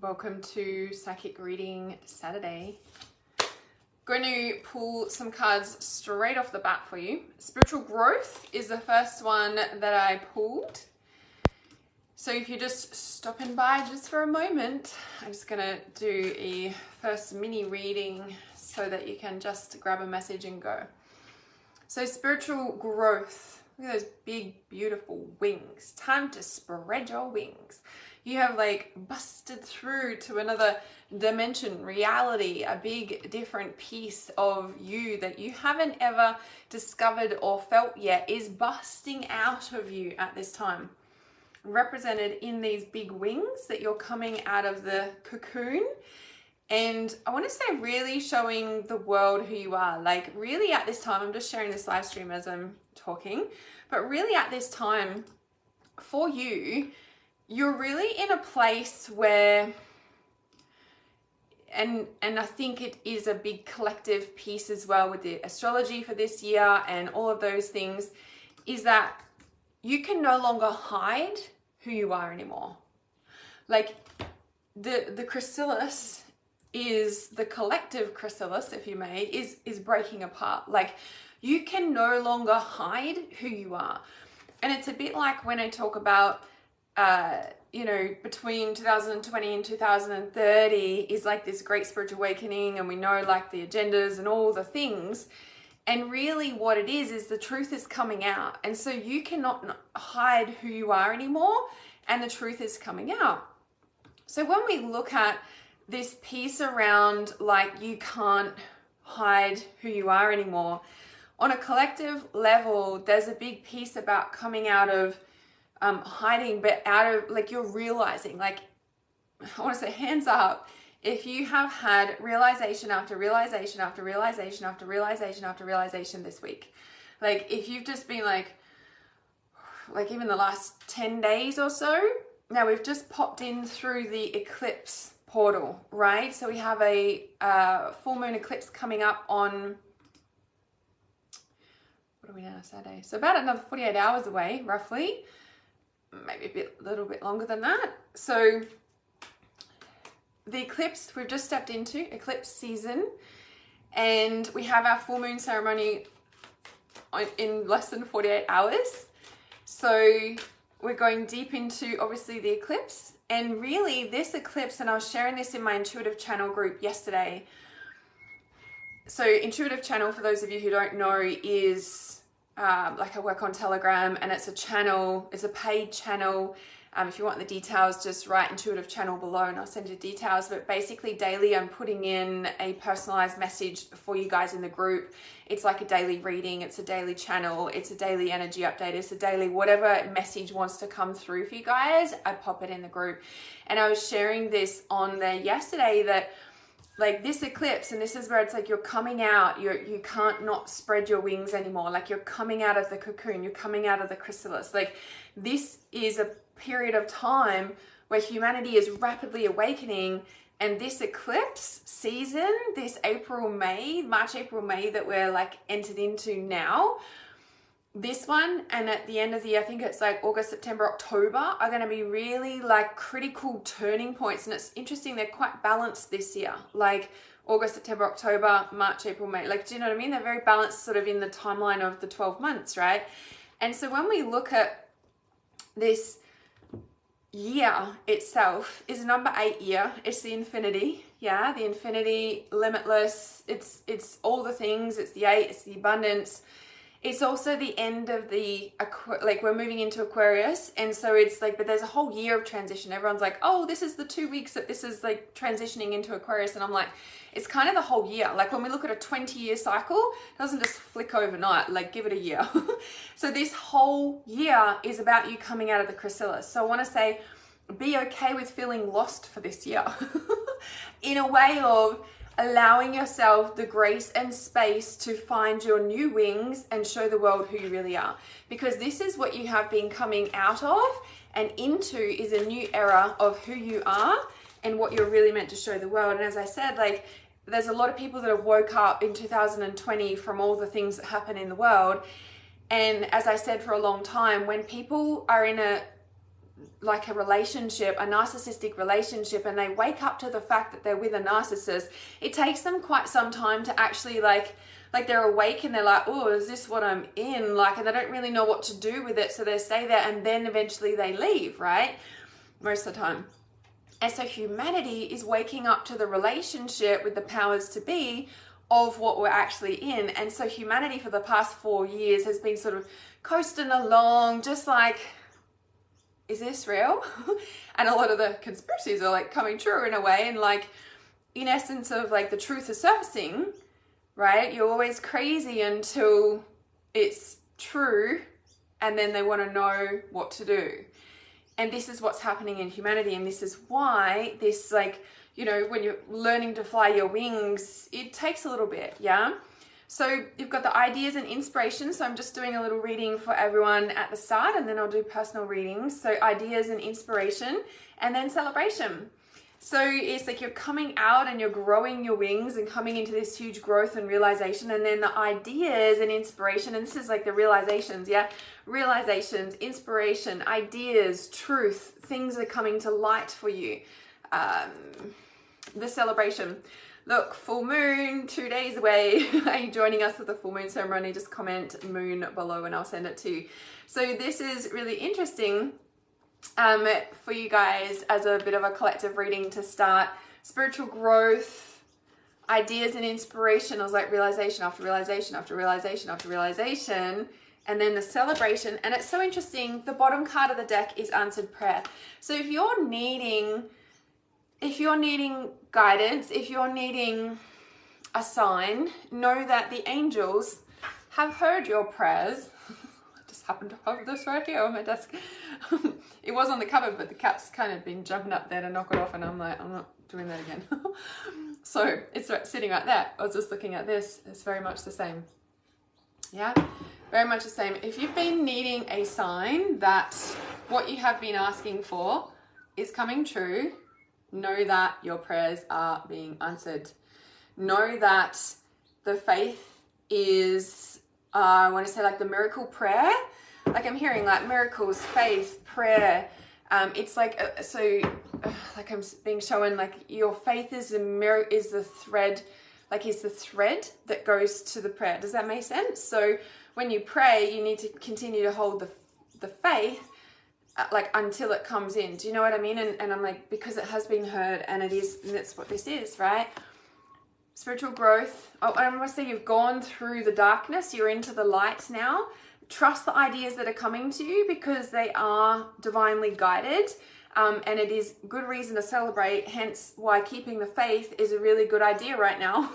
Welcome to Psychic Reading Saturday. Going to pull some cards straight off the bat for you. Spiritual growth is the first one that I pulled. So if you're just stopping by just for a moment, I'm just going to do a first mini reading so that you can just grab a message and go. So spiritual growth. Look at those big, beautiful wings. Time to spread your wings. You have like busted through to another dimension, reality, a big different piece of you that you haven't ever discovered or felt yet is busting out of you at this time. Represented in these big wings that you're coming out of the cocoon. And I want to say really showing the world who you are. Like really at this time, I'm just sharing this live stream as I'm talking, but really at this time for you, you're really in a place where, and I think it is a big collective piece as well with the astrology for this year and all of those things, is that you can no longer hide who you are anymore. Like the chrysalis is, the collective chrysalis, if you may, is breaking apart. Like you can no longer hide who you are. And it's a bit like when I talk about between 2020 and 2030 is like this great spiritual awakening, and we know like the agendas and all the things. And really what it is the truth is coming out. And so you cannot hide who you are anymore, and the truth is coming out. So when we look at this piece around like you can't hide who you are anymore, on a collective level, there's a big piece about coming out of hiding, but out of like you're realizing, like I want to say hands up if you have had realization after realization after realization after realization after realization this week. Like if you've just been like even the last 10 days or so. Now we've just popped in through the eclipse portal, right? So we have a full moon eclipse coming up on, what are we now, Saturday? So about another 48 hours away, roughly. Maybe a little bit longer than that. So the eclipse, we've just stepped into eclipse season, and we have our full moon ceremony in less than 48 hours. So we're going deep into obviously the eclipse, and really this eclipse, and I was sharing this in my intuitive channel group yesterday. So intuitive channel, for those of you who don't know, is like I work on Telegram, and it's a channel, it's a paid channel. If you want the details, just write intuitive channel below and I'll send you details. But basically daily I'm putting in a personalized message for you guys in the group. It's like a daily reading, it's a daily channel, it's a daily energy update, it's a daily whatever message wants to come through for you guys, I pop it in the group. And I was sharing this on there yesterday that like this eclipse, and this is where it's like you're coming out, you can't not spread your wings anymore. Like you're coming out of the cocoon, you're coming out of the chrysalis. Like this is a period of time where humanity is rapidly awakening, and this eclipse season, this March, April, May that we're like entered into now, this one, and at the end of the year, I think it's like August, September, October, are going to be really like critical turning points. And it's interesting, they're quite balanced this year, like August, September, October, March, April, May. Like, do you know what I mean? They're very balanced sort of in the timeline of the 12 months, right? And so when we look at this year itself, is number 8 year. It's the infinity. Yeah, the infinity, limitless. It's all the things. It's the 8, it's the abundance. It's also the end of the, like we're moving into Aquarius. And so it's like, but there's a whole year of transition. Everyone's like, oh, this is the 2 weeks that this is like transitioning into Aquarius. And I'm like, it's kind of the whole year. Like when we look at a 20-year cycle, it doesn't just flick overnight, like give it a year. So this whole year is about you coming out of the chrysalis. So I want to say, be okay with feeling lost for this year in a way of allowing yourself the grace and space to find your new wings and show the world who you really are. Because this is what you have been coming out of and into, is a new era of who you are and what you're really meant to show the world. And as I said, like there's a lot of people that have woke up in 2020 from all the things that happen in the world. And as I said for a long time, when people are in a like a relationship, a narcissistic relationship, and they wake up to the fact that they're with a narcissist, it takes them quite some time to actually like they're awake and they're like, oh, is this what I'm in? Like, and they don't really know what to do with it. So they stay there and then eventually they leave, right? Most of the time. And so humanity is waking up to the relationship with the powers to be of what we're actually in. And so humanity for the past 4 years has been sort of coasting along, just like, is this real? And a lot of the conspiracies are like coming true in a way. And like, in essence of like the truth is surfacing, right? You're always crazy until it's true. And then they want to know what to do. And this is what's happening in humanity. And this is why this, like, you know, when you're learning to fly your wings, it takes a little bit, yeah? So you've got the ideas and inspiration. So I'm just doing a little reading for everyone at the start, and then I'll do personal readings. So ideas and inspiration, and then celebration. So it's like you're coming out and you're growing your wings and coming into this huge growth and realization. And then the ideas and inspiration, and this is like the realizations, yeah? Realizations, inspiration, ideas, truth, things are coming to light for you. The celebration. Look, full moon, 2 days away. Are you joining us for the full moon ceremony? Just comment moon below and I'll send it to you. So this is really interesting for you guys as a bit of a collective reading to start. Spiritual growth, ideas and inspiration. I was like realization after realization after realization after realization. And then the celebration. And it's so interesting. The bottom card of the deck is answered prayer. So if you're needing guidance, if you're needing a sign, know that the angels have heard your prayers. I just happened to have this right here on my desk. It was on the cupboard, but the cat's kind of been jumping up there to knock it off, and I'm like, I'm not doing that again. So it's sitting right there. I was just looking at this. It's very much the same. Yeah, very much the same. If you've been needing a sign that what you have been asking for is coming true, know that your prayers are being answered. Know that the faith is, I want to say like the miracle prayer. Like I'm hearing like miracles, faith, prayer. It's like, like I'm being shown like your faith is the thread, like is the thread that goes to the prayer. Does that make sense? So when you pray, you need to continue to hold the faith like until it comes in. Do you know what I mean? And I'm like, because it has been heard, and it is, and that's what this is, right? Spiritual growth. Oh, I want to say you've gone through the darkness, you're into the light now. Trust the ideas that are coming to you because they are divinely guided, and it is good reason to celebrate, hence why keeping the faith is a really good idea right now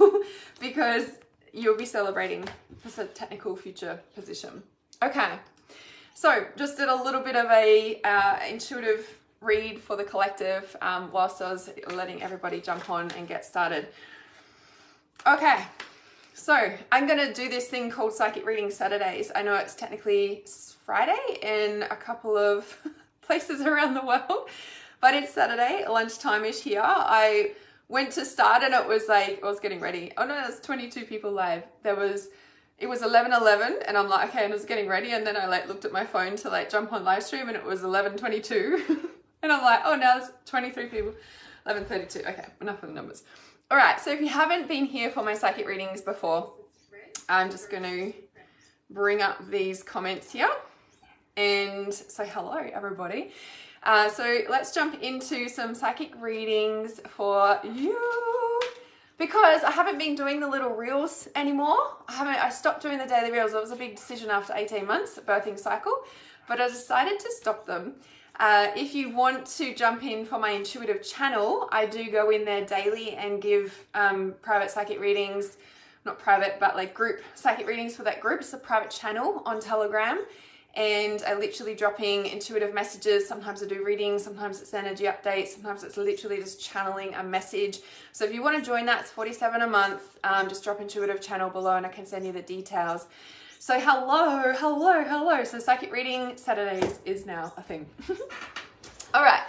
because you'll be celebrating. That's a technical future position. Okay. So just did a little bit of a intuitive read for the collective whilst I was letting everybody jump on and get started. Okay, so I'm going to do this thing called Psychic Reading Saturdays. I know it's technically Friday in a couple of places around the world, but it's Saturday, lunchtime-ish here. I went to start and it was like, I was getting ready. Oh no, there's 22 people live. It was 11:11 and I'm like, okay, and I was getting ready, and then I like looked at my phone to like jump on live stream and it was 11:22 and I'm like, oh, now there's 23 people. 11:32. Okay, enough of the numbers. All right, so if you haven't been here for my psychic readings before, I'm just going to bring up these comments here and say hello, everybody. So let's jump into some psychic readings for you. Because I haven't been doing the little reels anymore. I stopped doing the daily reels. It was a big decision after 18 months, birthing cycle, but I decided to stop them. If you want to jump in for my intuitive channel, I do go in there daily and give private psychic readings, not private, but like group psychic readings for that group. It's a private channel on Telegram. And I literally dropping intuitive messages. Sometimes I do readings, sometimes it's energy updates, sometimes it's literally just channeling a message. So if you want to join that, it's $47 a month. Just drop intuitive channel below and I can send you the details. So hello. So Psychic Reading Saturdays is now a thing. All right.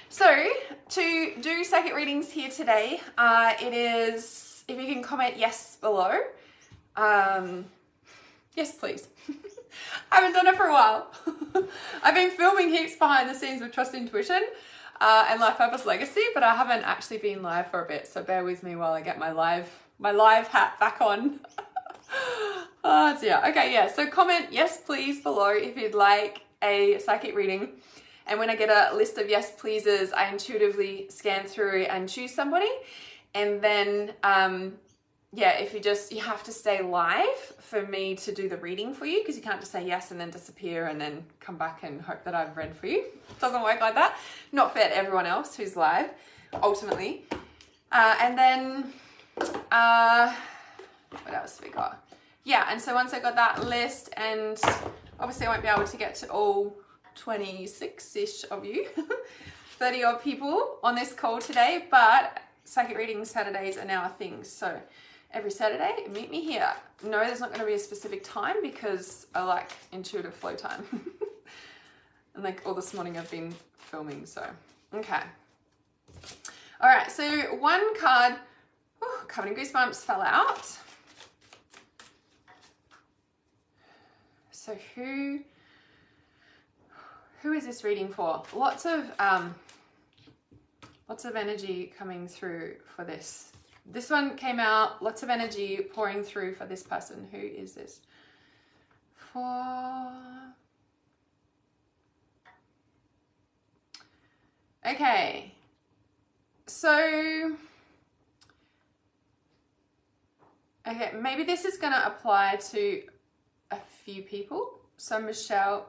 So to do psychic readings here today, it is, if you can comment yes below. Yes, please. I haven't done it for a while. I've been filming heaps behind the scenes with Trust Intuition and Life Purpose Legacy, but I haven't actually been live for a bit, so bear with me while I get my live hat back on. Oh dear. Okay, yeah, so comment yes please below if you'd like a psychic reading. And when I get a list of yes pleases, I intuitively scan through and choose somebody. And then, yeah, if you have to stay live for me to do the reading for you, because you can't just say yes and then disappear and then come back and hope that I've read for you. It doesn't work like that. Not fair to everyone else who's live, ultimately. And then, what else have we got? Yeah, and so once I got that list, and obviously I won't be able to get to all 26-ish of you, 30 odd people on this call today, but psychic reading Saturdays are now a thing. So every Saturday, meet me here. No, there's not going to be a specific time because I like intuitive flow time. And like all this morning I've been filming, so, okay. All right, so one card, covered in goosebumps, fell out. So who is this reading for? Lots of energy coming through for this. This one came out, lots of energy pouring through for this person. Who is this for? Okay. So, okay, maybe this is going to apply to a few people. So Michelle.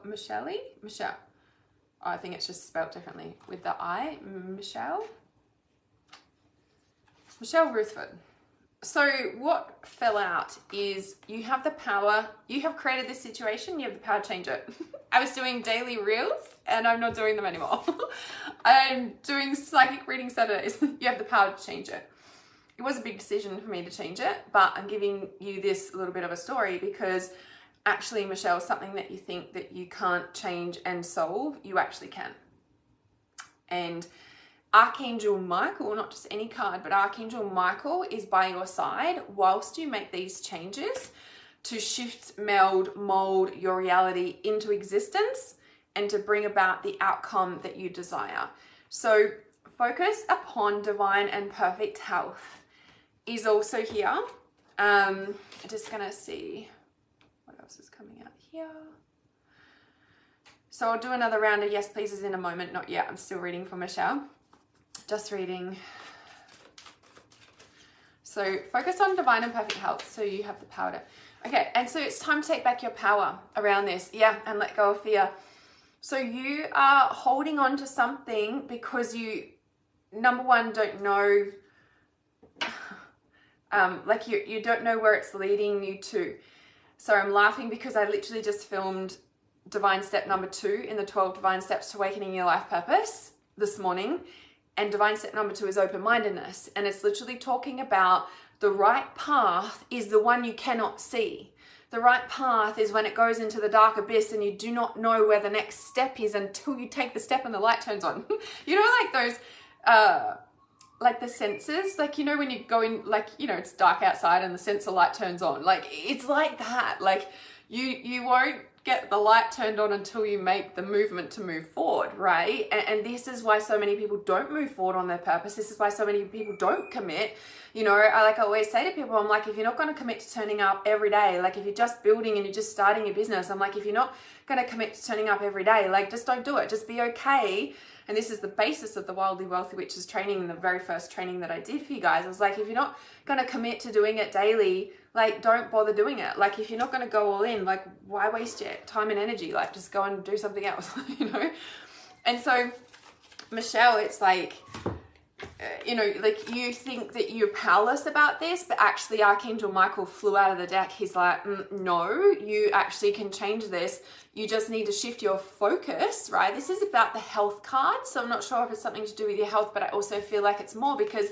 Oh, I think it's just spelled differently with the I. Michelle Ruthford. So what fell out is you have the power, you have created this situation, you have the power to change it. I was doing daily reels and I'm not doing them anymore. I'm doing psychic reading Saturdays. You have the power to change it. It was a big decision for me to change it, but I'm giving you this little bit of a story because actually, Michelle, something that you think that you can't change and solve, you actually can. And Archangel Michael, not just any card, but Archangel Michael is by your side whilst you make these changes to shift, meld, mold your reality into existence and to bring about the outcome that you desire. So focus upon divine and perfect health is also here. I'm just going to see what else is coming out here. So I'll do another round of yes pleases in a moment. Not yet. I'm still reading for Michelle. Just reading. So focus on divine and perfect health so you have the power to... Okay, and so it's time to take back your power around this. Yeah, and let go of fear. So you are holding on to something because you, number one, don't know... like you don't know where it's leading you to. So I'm laughing because I literally just filmed Divine Step number 2 in the 12 Divine Steps to Awakening Your Life Purpose this morning. And Divine Step number 2 is open-mindedness. And it's literally talking about the right path is the one you cannot see. The right path is when it goes into the dark abyss and you do not know where the next step is until you take the step and the light turns on. You know, like those... like the sensors, like, you know, when you go in, like, you know, it's dark outside and the sensor light turns on, like, it's like that. Like you won't get the light turned on until you make the movement to move forward, right? And this is why so many people don't move forward on their purpose. This is why so many people don't commit. You know, I always say to people, I'm like, if you're not going to commit to turning up every day, like if you're just building and you're just starting your business, I'm like, if you're not going to commit to turning up every day, like just don't do it. Just be okay. And this is the basis of the Wildly Wealthy Witches training, the very first training that I did for you guys. I was like, if you're not going to commit to doing it daily, like don't bother doing it. Like if you're not going to go all in, like why waste your time and energy? Like just go and do something else, you know? And so Michelle, it's like, you know, like you think that you're powerless about this, but actually Archangel Michael flew out of the deck. He's like, no, you actually can change this. You just need to shift your focus, right? This is about the health card. So I'm not sure if it's something to do with your health, but I also feel like it's more because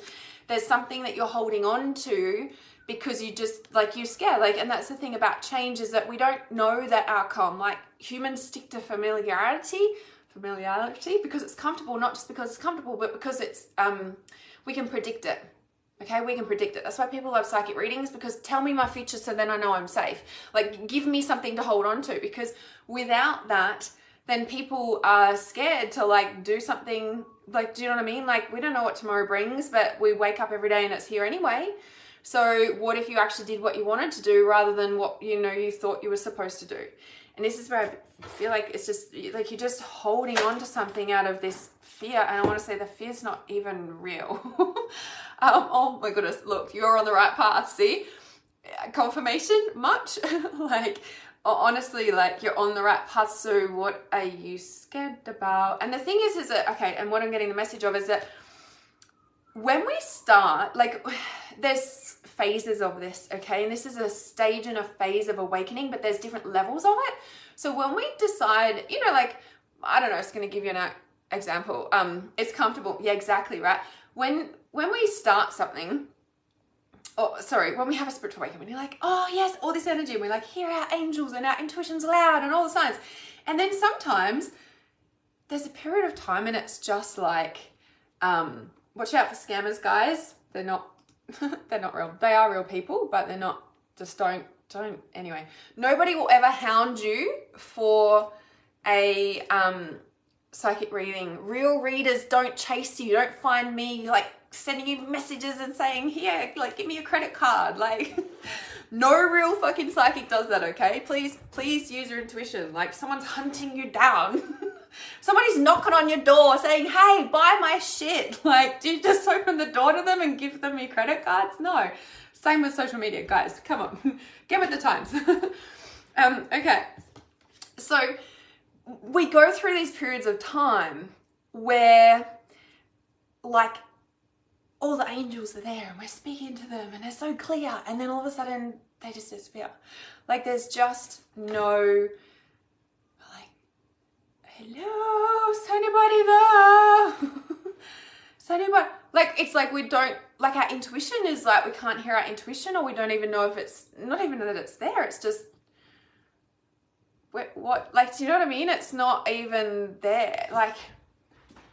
there's something that you're holding on to because you just, like, you're scared. Like, and that's the thing about change is that we don't know that outcome. Like humans stick to familiarity because it's comfortable, not just because it's comfortable, but because it's, we can predict it. Okay, we can predict it. That's why people love psychic readings, because tell me my future so then I know I'm safe. Like, give me something to hold on to, because without that, then people are scared to like do something. Like, do you know what I mean? Like, we don't know what tomorrow brings, but we wake up every day and it's here anyway. So what if you actually did what you wanted to do rather than what, you know, you thought you were supposed to do? And this is where I feel like it's just like you're just holding on to something out of this fear. And I want to say the fear's not even real. Oh my goodness, look, you're on the right path. See, confirmation much? Like, honestly, like, you're on the right path. So what are you scared about? And the thing is that, okay, and what I'm getting the message of is that when we start, like, there's phases of this, okay? And this is a stage and a phase of awakening, but there's different levels of it. So when we decide, you know, like, I don't know, it's going to give you an example. It's comfortable. Yeah, exactly, right? When we start something, when we have a spiritual awakening, you're like, oh yes, all this energy, and we like hear our angels and our intuition's loud and all the signs. And then sometimes there's a period of time and it's just like, watch out for scammers, guys. They're not real. They are real people, but they're not. Just don't. Anyway, nobody will ever hound you for a psychic reading. Real readers don't chase you. Don't find me like sending you messages and saying, here, like, give me a credit card. Like, no real fucking psychic does that, okay? Please use your intuition. Like, someone's hunting you down. Somebody's knocking on your door saying, hey, buy my shit. Like, do you just open the door to them and give them your credit cards? No. Same with social media, guys. Come on. Get with the times. Okay. So we go through these periods of time where, like, all the angels are there and we're speaking to them and they're so clear, and then all of a sudden they just disappear. Like, there's just no, like, hello, is anybody there? Is anybody? Like, it's like we don't, like, our intuition is like, we can't hear our intuition, or we don't even know if it's, not even that it's there, it's just, what, like, do you know what I mean? It's not even there. Like,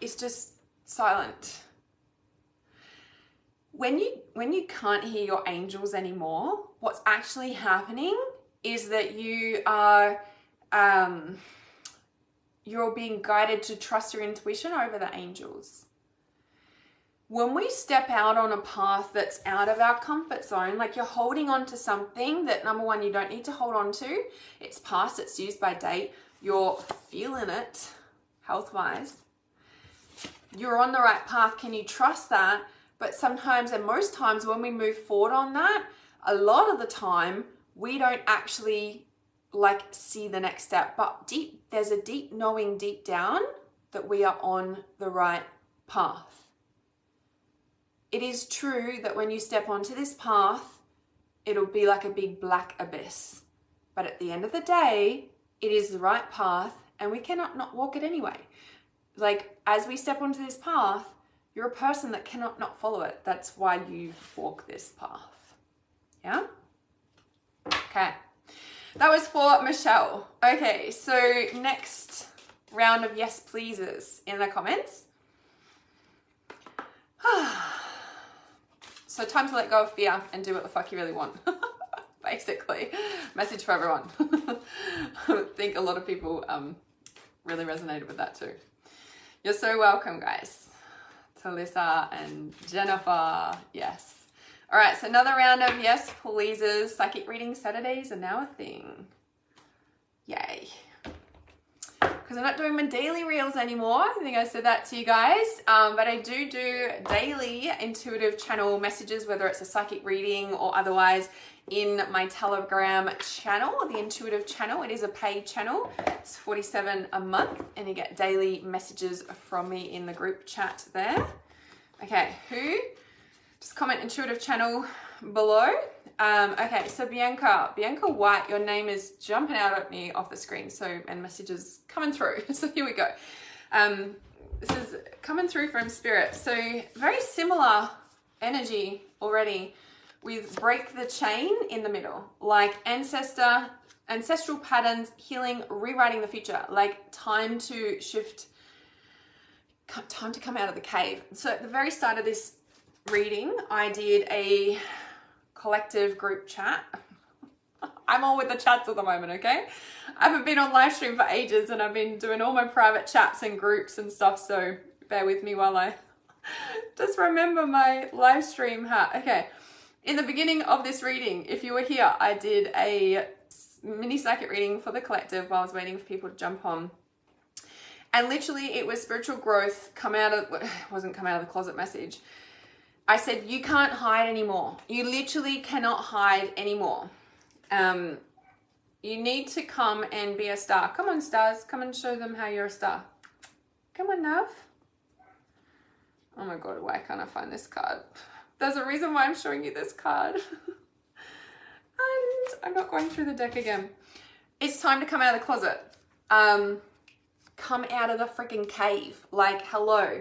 it's just silent. When you can't hear your angels anymore, what's actually happening is that you are, you're being guided to trust your intuition over the angels. When we step out on a path that's out of our comfort zone, like, you're holding on to something that, number one, you don't need to hold on to. It's past, it's used by date. You're feeling it health-wise. You're on the right path. Can you trust that? But sometimes, and most times, when we move forward on that, a lot of the time, we don't actually like see the next step. But there's a deep knowing deep down that we are on the right path. It is true that when you step onto this path, it'll be like a big black abyss. But at the end of the day, it is the right path, and we cannot not walk it anyway. Like, as we step onto this path, you're a person that cannot not follow it. That's why you walk this path. Yeah? Okay. That was for Michelle. Okay, so next round of yes pleases in the comments. So time to let go of fear and do what the fuck you really want. Basically. Message for everyone. I think a lot of people really resonated with that too. You're so welcome, guys. Talissa and Jennifer, yes. All right, so another round of yes pleases. Psychic reading Saturdays are now a thing. Yay. Because I'm not doing my daily reels anymore. I think I said that to you guys. But I do daily intuitive channel messages, whether it's a psychic reading or otherwise, in my Telegram channel, the intuitive channel. It is a paid channel. It's $47 a month, and you get daily messages from me in the group chat there. Okay, who? Just comment intuitive channel below. Okay, so Bianca White, your name is jumping out at me off the screen, so, and messages coming through. So here we go. This is coming through from Spirit. So very similar energy already with break the chain in the middle, like ancestral patterns, healing, rewriting the future, like time to shift, time to come out of the cave. So at the very start of this reading, I did a collective group chat. I'm all with the chats at the moment, okay? I haven't been on live stream for ages and I've been doing all my private chats and groups and stuff, so bear with me while I just remember my live stream hat. Okay, in the beginning of this reading, if you were here, I did a mini psychic reading for the collective while I was waiting for people to jump on. And literally it was spiritual growth, wasn't come out of the closet message. I said, you can't hide anymore. You literally cannot hide anymore. You need to come and be a star. Come on, stars. Come and show them how you're a star. Come on, love. Oh my God, why can't I find this card? There's a reason why I'm showing you this card. And I'm not going through the deck again. It's time to come out of the closet. Come out of the freaking cave. Like, hello.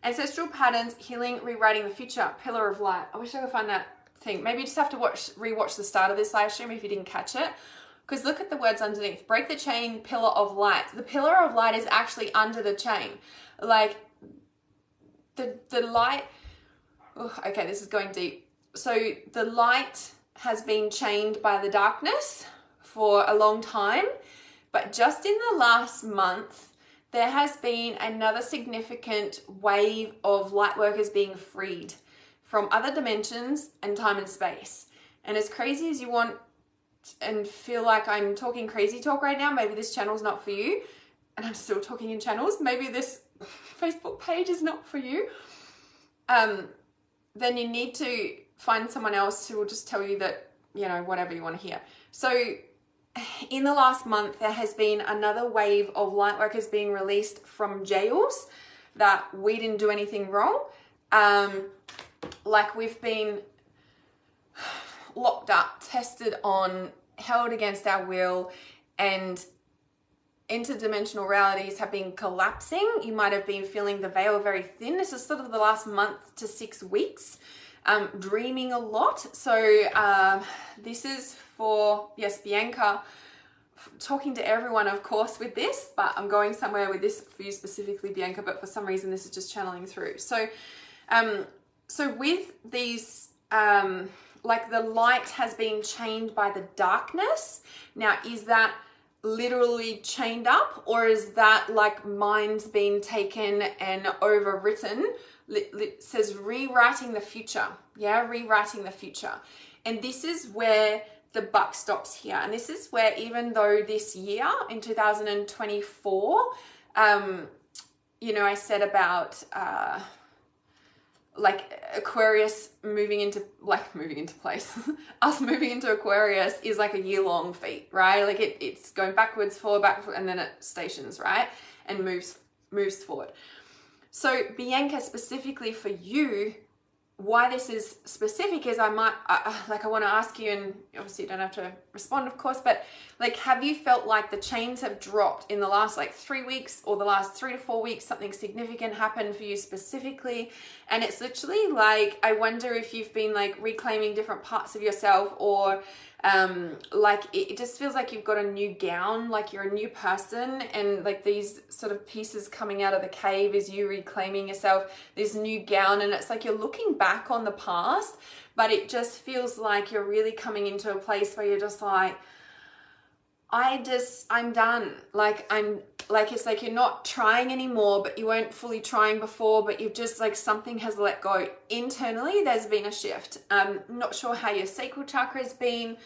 Ancestral patterns, healing, rewriting the future, pillar of light. I wish I could find that thing. Maybe you just have to rewatch the start of this live stream if you didn't catch it. Because look at the words underneath. Break the chain, pillar of light. The pillar of light is actually under the chain. Like, the light... Oh, okay, this is going deep. So the light has been chained by the darkness for a long time. But just in the last month, there has been another significant wave of light workers being freed from other dimensions and time and space. And as crazy as you want and feel like I'm talking crazy talk right now, maybe this channel's not for you, and I'm still talking in channels, maybe this Facebook page is not for you, then you need to find someone else who will just tell you that, you know, whatever you want to hear. So in the last month, there has been another wave of light workers being released from jails that we didn't do anything wrong. Like we've been locked up, tested on, held against our will, and interdimensional realities have been collapsing. You might have been feeling the veil very thin. This is sort of the last month to 6 weeks. Dreaming a lot. So this is for, yes, Bianca, talking to everyone, of course, with this, but I'm going somewhere with this for you specifically, Bianca, but for some reason this is just channeling through. So so with these, like the light has been chained by the darkness. Now, is that literally chained up, or is that like mind's been taken and overwritten? It says rewriting the future. Yeah, rewriting the future. And this is where the buck stops here. And this is where, even though this year in 2024, you know, I said about like Aquarius moving into place. Us moving into Aquarius is like a year-long feat, right? Like it's going backwards, forward, backward, and then it stations, right? And moves forward. So Bianca, specifically for you, why this is specific is I want to ask you, and obviously you don't have to respond, of course, but like, have you felt like the chains have dropped in the last like 3 weeks or the last 3 to 4 weeks? Something significant happened for you specifically, and it's literally like, I wonder if you've been like reclaiming different parts of yourself, or like it just feels like you've got a new gown, like you're a new person, and like these sort of pieces coming out of the cave is you reclaiming yourself, this new gown, and it's like you're looking back on the past, but it just feels like you're really coming into a place where you're just like, I'm done. Like it's like you're not trying anymore, but you weren't fully trying before, but you've just like, something has let go. Internally, there's been a shift. Not sure how your sacral chakra has been,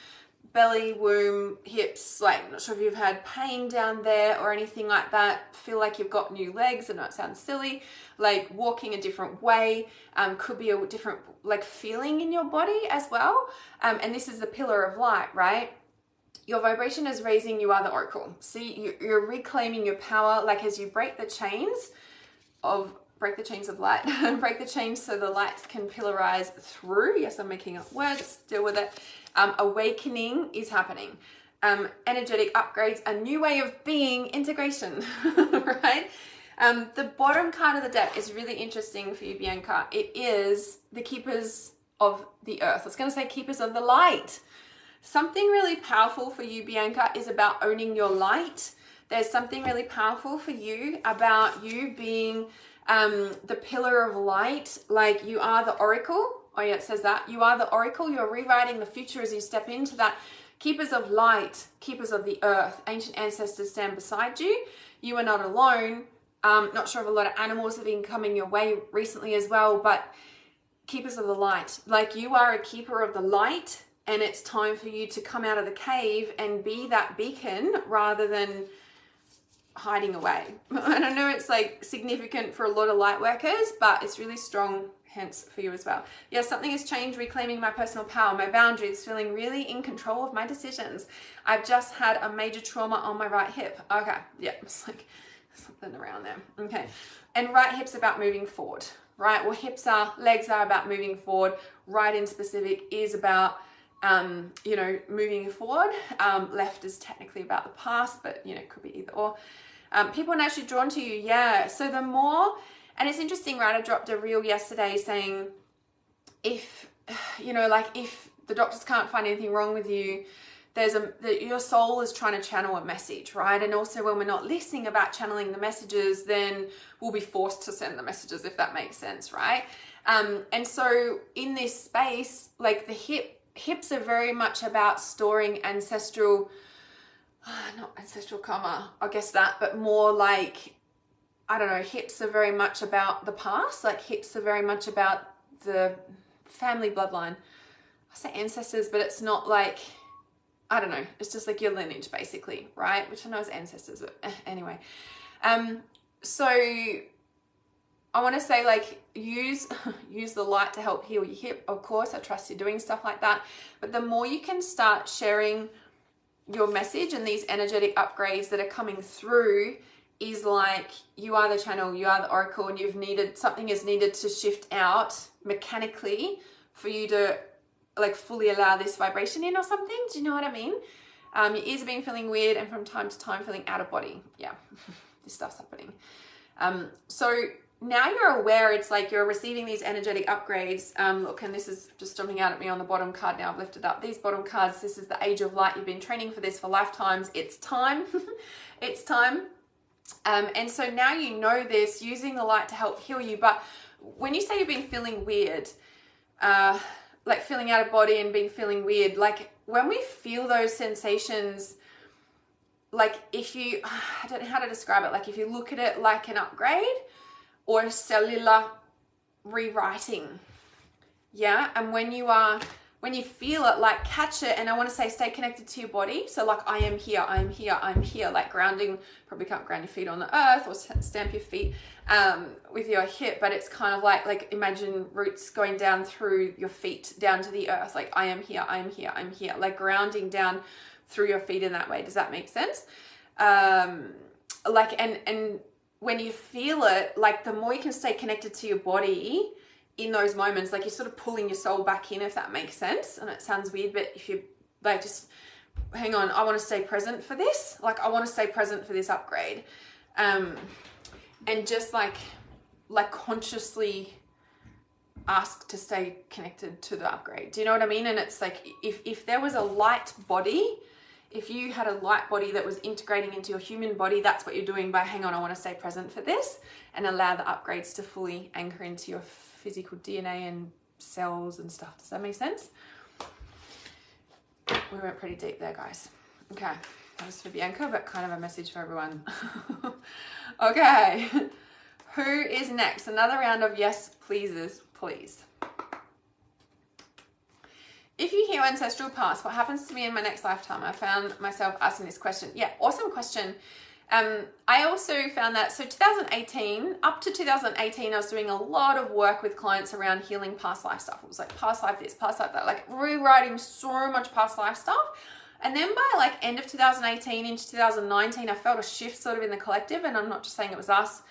belly, womb, hips, like not sure if you've had pain down there or anything like that. Feel like you've got new legs. I know it sounds silly, like walking a different way, could be a different like feeling in your body as well. And this is the pillar of light, right? Your vibration is raising, you are the oracle. See, you're reclaiming your power, like as you break the chains of light, break the chains so the light can pillarize through. Yes, I'm making up words, deal with it. Awakening is happening. Energetic upgrades, a new way of being, integration, right? The bottom card of the deck is really interesting for you, Bianca. It is the keepers of the earth. I was going to say keepers of the light. Something really powerful for you, Bianca, is about owning your light. There's something really powerful for you about you being The pillar of light, like you are the oracle. Oh yeah, it says that. You are the oracle. You're rewriting the future as you step into that. Keepers of light, keepers of the earth, ancient ancestors stand beside you. You are not alone. Not sure if a lot of animals have been coming your way recently as well, but keepers of the light, like you are a keeper of the light, and it's time for you to come out of the cave and be that beacon rather than hiding away. And I know it's like significant for a lot of light workers, but it's really strong hence for you as well. Yeah, something has changed, reclaiming my personal power, my boundaries, feeling really in control of my decisions. I've just had a major trauma on my right hip. Okay, yeah, it's like something around there. Okay, and right hip's about moving forward, right? Well, legs are about moving forward. Right in specific is about, you know, moving forward. Left is technically about the past, but, you know, it could be either or. People are naturally drawn to you, yeah. So the more, and it's interesting, right? I dropped a reel yesterday saying if, you know, like if the doctors can't find anything wrong with you, your soul is trying to channel a message, right? And also when we're not listening about channeling the messages, then we'll be forced to send the messages, if that makes sense, right? And so in this space, like the hips are very much about storing ancestral, not ancestral karma, I guess that, but more like, I don't know, hips are very much about the past, like hips are very much about the family bloodline. I say ancestors, but it's not like, I don't know, it's just like your lineage basically, right? Which I know is ancestors, but anyway. So I want to say, like, use the light to help heal your hip. Of course, I trust you're doing stuff like that. But the more you can start sharing your message and these energetic upgrades that are coming through, is like you are the channel, you are the oracle, and something is needed to shift out mechanically for you to like fully allow this vibration in or something. Do you know what I mean? Your ears have been feeling weird and from time to time feeling out of body. Yeah, this stuff's happening. So now you're aware, it's like you're receiving these energetic upgrades. Look, and this is just jumping out at me on the bottom card now. I've lifted up these bottom cards. This is the age of light. You've been training for this for lifetimes. It's time. It's time. And so now you know this, using the light to help heal you. But when you say you've been feeling weird, like feeling out of body and been feeling weird, like when we feel those sensations, like if you, I don't know how to describe it, like if you look at it like an upgrade or a cellular rewriting, yeah, and when you feel it, like catch it, and I want to say stay connected to your body. So like I am here, I'm here, I'm here, like grounding. Probably can't ground your feet on the earth or stamp your feet with your hip, but it's kind of like imagine roots going down through your feet down to the earth. Like I am here, I'm here, I'm here, like grounding down through your feet in that way. Does that make sense? Like and when you feel it, like the more you can stay connected to your body in those moments, like you're sort of pulling your soul back in, if that makes sense. And it sounds weird, but if you like just hang on, I want to stay present for this. Like I want to stay present for this upgrade. And just like consciously ask to stay connected to the upgrade. Do you know what I mean? And it's like if there was a light body, if you had a light body that was integrating into your human body, that's what you're doing by hang on, I want to stay present for this, and allow the upgrades to fully anchor into your physical DNA and cells and stuff. Does that make sense? We went pretty deep there, guys. Okay, that was for Bianca, but kind of a message for everyone. Okay, who is next? Another round of yes pleases, please. If you hear ancestral past, what happens to me in my next lifetime? I found myself asking this question. Yeah, awesome question. I also found that, so 2018, up to 2018, I was doing a lot of work with clients around healing past life stuff. It was like past life this, past life that, like rewriting so much past life stuff. And then by like end of 2018 into 2019, I felt a shift sort of in the collective. And I'm not just saying it was us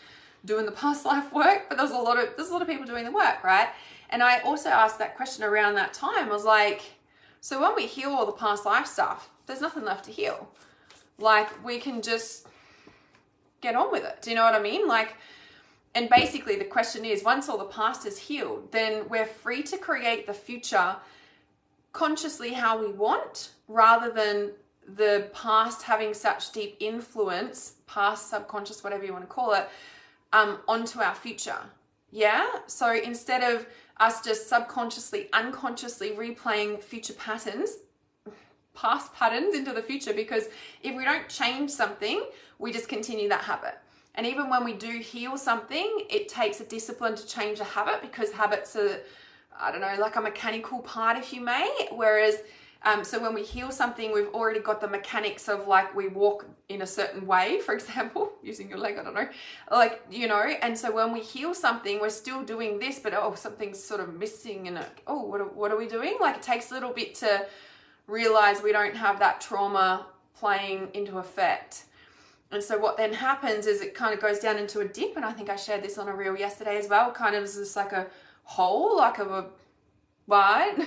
doing the past life work, but there's a lot of people doing the work, right? And I also asked that question around that time. I was like, so when we heal all the past life stuff, there's nothing left to heal. Like we can just get on with it. Do you know what I mean? Like, and basically the question is, once all the past is healed, then we're free to create the future consciously how we want, rather than the past having such deep influence, past, subconscious, whatever you want to call it, onto our future. Yeah. So instead of us just subconsciously, unconsciously replaying future patterns, past patterns into the future, because if we don't change something, we just continue that habit. And even when we do heal something, it takes a discipline to change a habit, because habits are, I don't know, like a mechanical part, if you may. Whereas, so when we heal something, we've already got the mechanics of, like, we walk in a certain way, for example, using your leg, I don't know, like, you know. And so when we heal something, we're still doing this, but oh, something's sort of missing, and oh, what are we doing? Like, it takes a little bit to realize we don't have that trauma playing into effect. And so what then happens is it kind of goes down into a dip, and I think I shared this on a reel yesterday as well, kind of is just like a hole, like of a, what?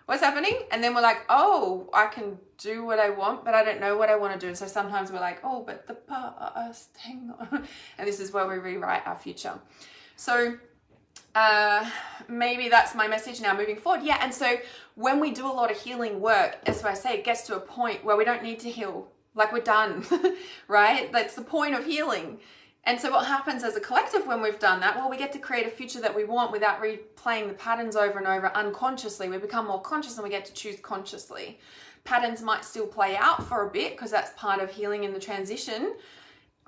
What's happening? And then we're like, oh, I can do what I want, but I don't know what I want to do. And so sometimes we're like, oh, but the past, hang on. And this is where we rewrite our future. So maybe that's my message now moving forward. Yeah. And so when we do a lot of healing work, as I say, it gets to a point where we don't need to heal. Like, we're done, right? That's the point of healing. And so what happens as a collective when we've done that? Well, we get to create a future that we want without replaying the patterns over and over unconsciously. We become more conscious and we get to choose consciously. Patterns might still play out for a bit because that's part of healing in the transition,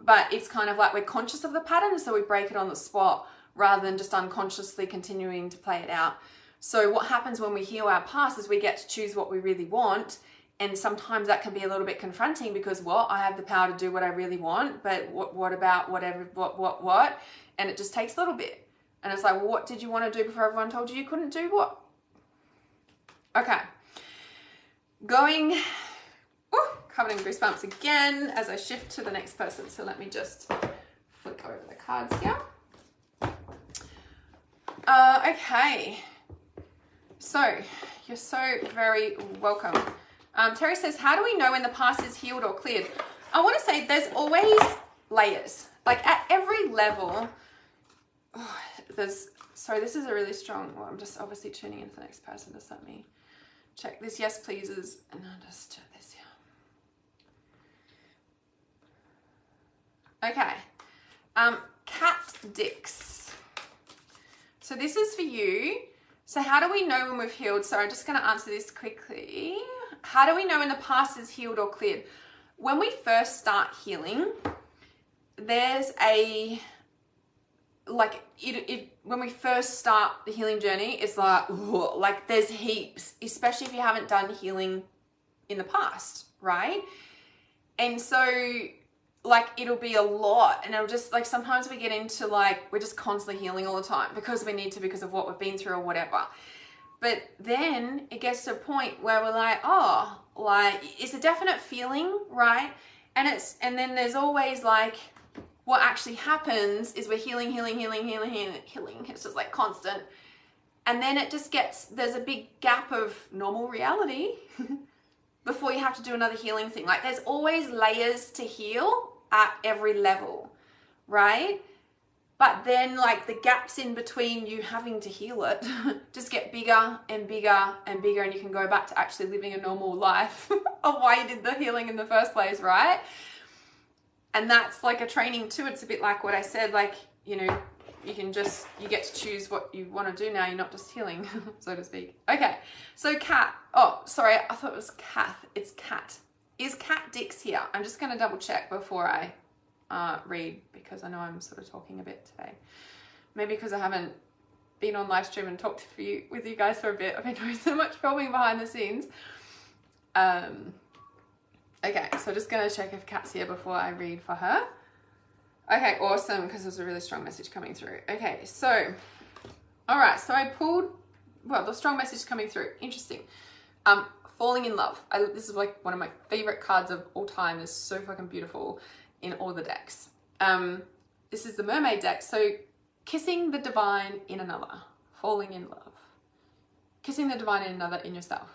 but it's kind of like we're conscious of the pattern, so we break it on the spot rather than just unconsciously continuing to play it out. So what happens when we heal our past is we get to choose what we really want. And sometimes that can be a little bit confronting because, well, I have the power to do what I really want, but what about whatever, what? And it just takes a little bit. And it's like, well, what did you want to do before everyone told you couldn't do what? Okay. Going, covered in goosebumps again as I shift to the next person. So let me just flip over the cards here. Okay. So you're so very welcome. Terry says, how do we know when the past is healed or cleared? I want to say there's always layers. Like, at every level, sorry, this is a really strong, well, I'm just obviously tuning into the next person. Just let me check this. Yes, pleases. And I'll just check this here. Okay. Cat Dix. So this is for you. So how do we know when we've healed? So I'm just going to answer this quickly. How do we know when the past is healed or cleared? When we first start healing, there's a, like, when we first start the healing journey, it's like there's heaps, especially if you haven't done healing in the past, right? And so, like, it'll be a lot, and it'll just, like, sometimes we get into, like, we're just constantly healing all the time because we need to, because of what we've been through or whatever. But then it gets to a point where we're like, oh, like, it's a definite feeling, right? And then there's always, like, what actually happens is we're healing. It's just like constant. And then it just there's a big gap of normal reality before you have to do another healing thing. Like, there's always layers to heal at every level, right? But then, like, the gaps in between you having to heal it just get bigger and bigger and bigger, and you can go back to actually living a normal life of why you did the healing in the first place, right? And that's like a training too. It's a bit like what I said, like, you know, you get to choose what you want to do now. You're not just healing, so to speak. Okay, so Kat, oh, sorry, I thought it was Kath. It's Kat. Is Kat Dix here? I'm just going to double check before I read, because I know I'm sort of talking a bit today. Maybe because I haven't been on live stream and talked with you guys for a bit. I've been doing so much filming behind the scenes. Okay, so just going to check if Kat's here before I read for her. Okay, awesome, because there's a really strong message coming through. Okay, so, all right, so I pulled, well, the strong message coming through. Interesting. Falling in love. This is like one of my favorite cards of all time. It's so fucking beautiful in all the decks. This is the Mermaid deck. So kissing the divine in another, falling in love, kissing the divine in another, in yourself.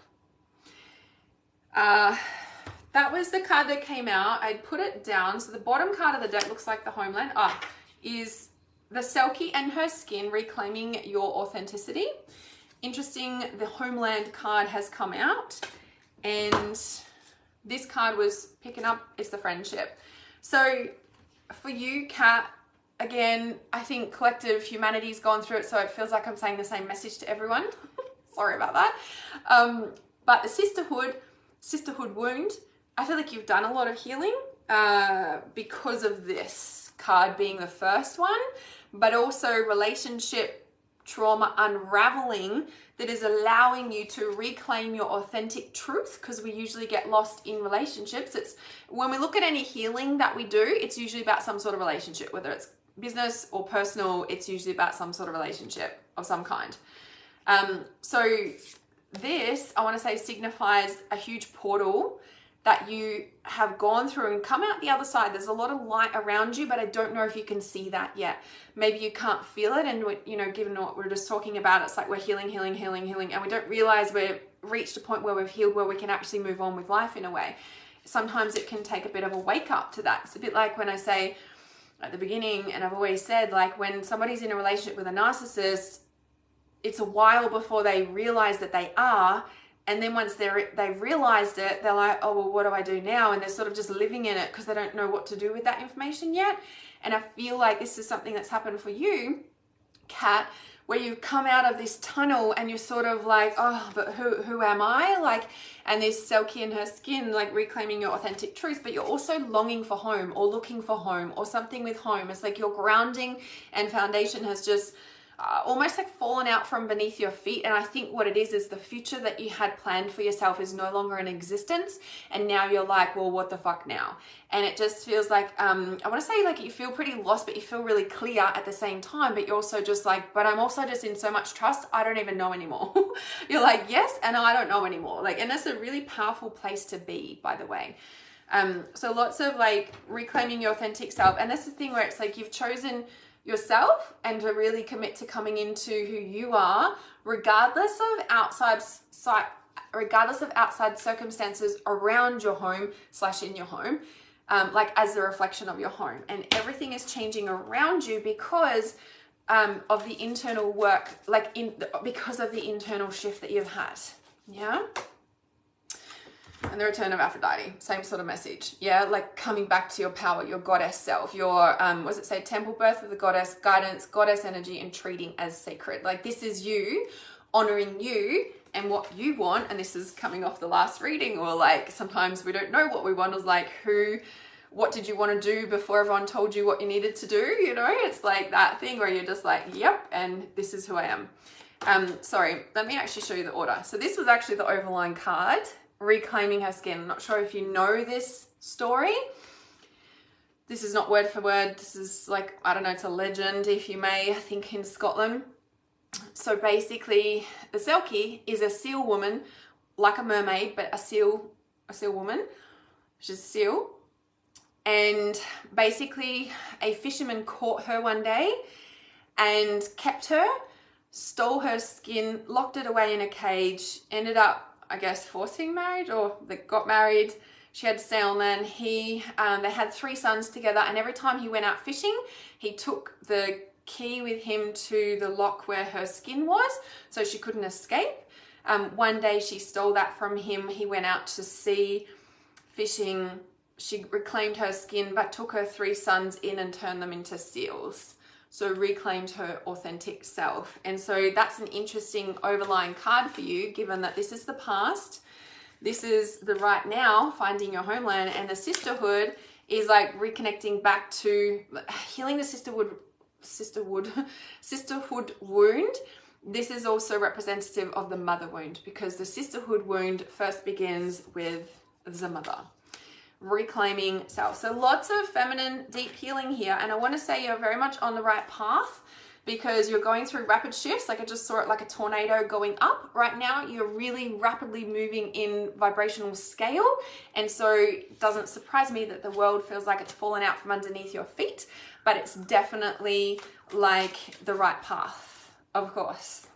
That was the card that came out. I'd put it down. So the bottom card of the deck looks like the homeland. Is the Selkie and her skin, reclaiming your authenticity. Interesting, the homeland card has come out, and this card was picking up, it's the friendship. So for you, Kat, again, I think collective humanity's gone through it, so it feels like I'm saying the same message to everyone. Sorry about that. But the sisterhood wound, I feel like you've done a lot of healing because of this card being the first one, but also relationship trauma unraveling that is allowing you to reclaim your authentic truth, because we usually get lost in relationships. It's when we look at any healing that we do, it's usually about some sort of relationship, whether it's business or personal, it's usually about some sort of relationship of some kind. So this, I want to say, signifies a huge portal that you have gone through and come out the other side. There's a lot of light around you, but I don't know if you can see that yet. Maybe you can't feel it. And, you know, given what we're just talking about, it's like we're healing, and we don't realize we've reached a point where we've healed, where we can actually move on with life in a way. Sometimes it can take a bit of a wake up to that. It's a bit like when I say at the beginning, and I've always said, like when somebody's in a relationship with a narcissist, it's a while before they realize that they are. And then once they've realized it, they're like, oh, well, what do I do now? And they're sort of just living in it because they don't know what to do with that information yet. And I feel like this is something that's happened for you, Kat, where you've come out of this tunnel and you're sort of like, oh, but who am I? Like, and there's Selkie in her skin, like reclaiming your authentic truth, but you're also longing for home or looking for home or something with home. It's like your grounding and foundation has just almost like fallen out from beneath your feet. And I think what it is the future that you had planned for yourself is no longer in existence. And now you're like, well, what the fuck now? And it just feels like, I want to say like you feel pretty lost, but you feel really clear at the same time. But you're also just like, but I'm also just in so much trust, I don't even know anymore. You're like, yes, and I don't know anymore. Like, and that's a really powerful place to be, by the way. So lots of like reclaiming your authentic self. And that's the thing where it's like you've chosen yourself and to really commit to coming into who you are, regardless of outside circumstances around your home / in your home, like as a reflection of your home. And everything is changing around you because of the internal work, because of the internal shift that you've had. Yeah. And the return of Aphrodite, same sort of message. Yeah, like coming back to your power, your goddess self, your, what does it say? Temple birth of the goddess, guidance, goddess energy, and treating as sacred. Like this is you honoring you and what you want. And this is coming off the last reading, or like sometimes we don't know what we want. Is like what did you want to do before everyone told you what you needed to do? You know, it's like that thing where you're just like, yep, and this is who I am. Sorry, let me actually show you the order. So this was actually the overlying card. Reclaiming her skin. I'm not sure if you know this story. This is not word for word. This is like, I don't know, it's a legend, if you may, I think in Scotland. So basically, the Selkie is a seal woman, like a mermaid, but a seal woman. She's a seal. And basically, a fisherman caught her one day and kept her, stole her skin, locked it away in a cage, ended up, I guess, forcing marriage, or they got married. She had to stay on land. They had 3 sons together, and every time he went out fishing, he took the key with him to the lock where her skin was, so she couldn't escape. One day she stole that from him. He went out to sea fishing. She reclaimed her skin, but took her 3 sons in and turned them into seals. So reclaimed her authentic self. And so that's an interesting overlying card for you, given that this is the past, this is the right now, finding your homeland, and the sisterhood is like reconnecting back to healing the sisterhood wound. This is also representative of the mother wound, because the sisterhood wound first begins with the mother. Reclaiming self. So lots of feminine deep healing here, and I want to say you're very much on the right path, because you're going through rapid shifts. Like I just saw it like a tornado going up. Right now you're really rapidly moving in vibrational scale, and so it doesn't surprise me that the world feels like it's fallen out from underneath your feet, but it's definitely like the right path. Of course.